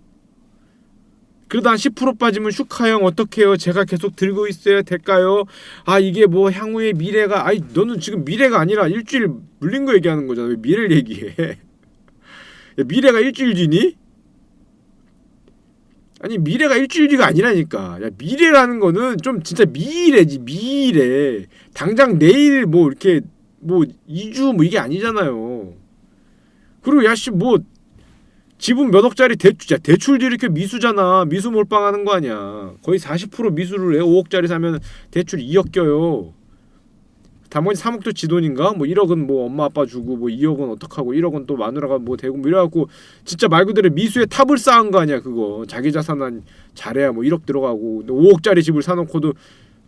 그러다 한 10% 빠지면 슈카형 어떡해요? 제가 계속 들고 있어야 될까요? 아 이게 뭐 향후의 미래가 아니 너는 지금 미래가 아니라 일주일 물린 거 얘기하는 거잖아. 왜 미래를 얘기해? 야, 미래가 일주일 뒤니? 아니 미래가 일주일 뒤가 아니라니까. 야 미래라는 거는 좀 진짜 미래지 미래. 당장 내일 뭐 이렇게 뭐 2주 뭐 이게 아니잖아요. 그리고 야씨 뭐 집은 몇 억짜리 대출도 이렇게 미수잖아. 미수 몰빵하는 거 아니야. 거의 40% 미수를 해. 5억짜리 사면 대출 2억 껴요. 나머지 3억도 지 돈인가? 뭐 1억은 뭐 엄마 아빠 주고 뭐 2억은 어떡하고 1억은 또 마누라가 뭐 대고 뭐 이래갖고 진짜 말 그대로 미수에 탑을 쌓은 거 아니야 그거. 자기 자산은 잘해야 뭐 1억 들어가고 5억짜리 집을 사놓고도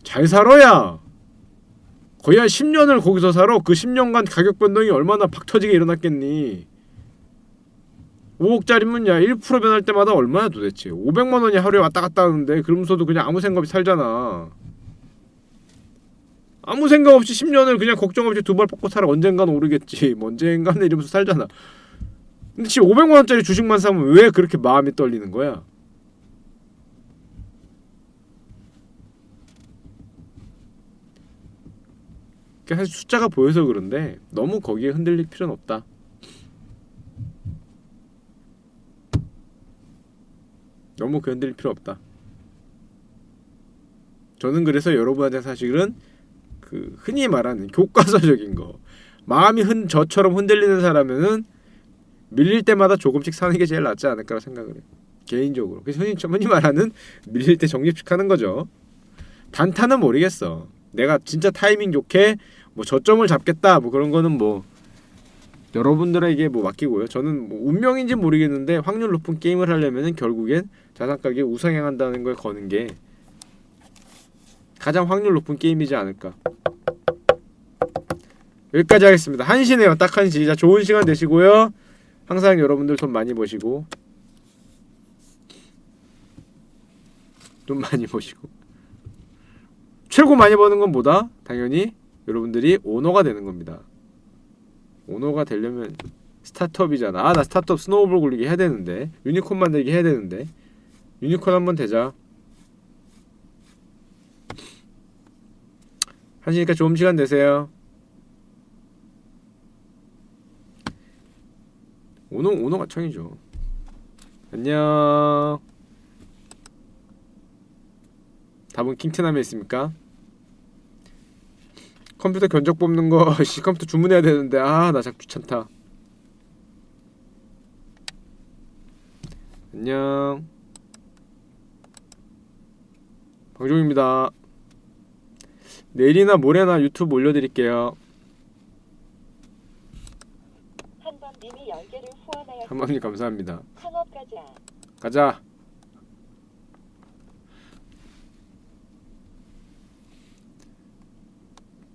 잘 살아야 거의 한 10년을 거기서 살아. 그 10년간 가격 변동이 얼마나 팍터지게 일어났겠니. 5억짜리면 야 1% 변할 때마다 얼마야 도대체. 500만원이 하루에 왔다 갔다 하는데 그러면서도 그냥 아무 생각 없이 살잖아. 아무 생각 없이 10년을 그냥 걱정 없이 두 발 뻗고 살아. 언젠간 오르겠지 뭐 언젠간 이러면서 살잖아. 근데 지금 500만원짜리 주식만 사면 왜 그렇게 마음이 떨리는 거야? 사실 숫자가 보여서 그런데 너무 거기에 흔들릴 필요는 없다. 너무 건드릴 필요 없다. 저는 그래서 여러분한테 사실은 그 흔히 말하는 교과서적인 거, 마음이 저처럼 흔들리는 사람은 밀릴 때마다 조금씩 사는 게 제일 낫지 않을까라고 생각을 해요. 개인적으로. 그래서 흔히 말하는 밀릴 때 정립식 하는 거죠. 단타는 모르겠어. 내가 진짜 타이밍 좋게 뭐 저점을 잡겠다 뭐 그런 거는 뭐 여러분들에게 뭐 맡기고요. 저는 뭐 운명인지 모르겠는데 확률 높은 게임을 하려면은 결국엔 자산 가격이 우상향한다는 걸 거는 게 가장 확률 높은 게임이지 않을까. 여기까지 하겠습니다. 1시네요. 딱 1시. 자, 좋은 시간 되시고요. 항상 여러분들 돈 많이 버시고 최고 많이 버는 건 뭐다? 당연히 여러분들이 오너가 되는 겁니다. 오너가 되려면 스타트업이잖아. 아, 나 스타트업 스노우볼 굴리기 해야 되는데, 유니콘 만들기 해야 되는데, 유니콘 한번 되자. 하시니까 좋은 시간 되세요. 오너가 청이죠. 안녕. 답은 킹트남에 있습니까? 컴퓨터 견적 뽑는 거 컴퓨터 주문해야 되는데 아, 나 자꾸 귀찮다. 안녕. 방종입니다. 내일이나 모레나 유튜브 올려드릴게요. 한번님이 10개를 후원하였습니다. 한번님 감사합니다. 창업 가자. 가자.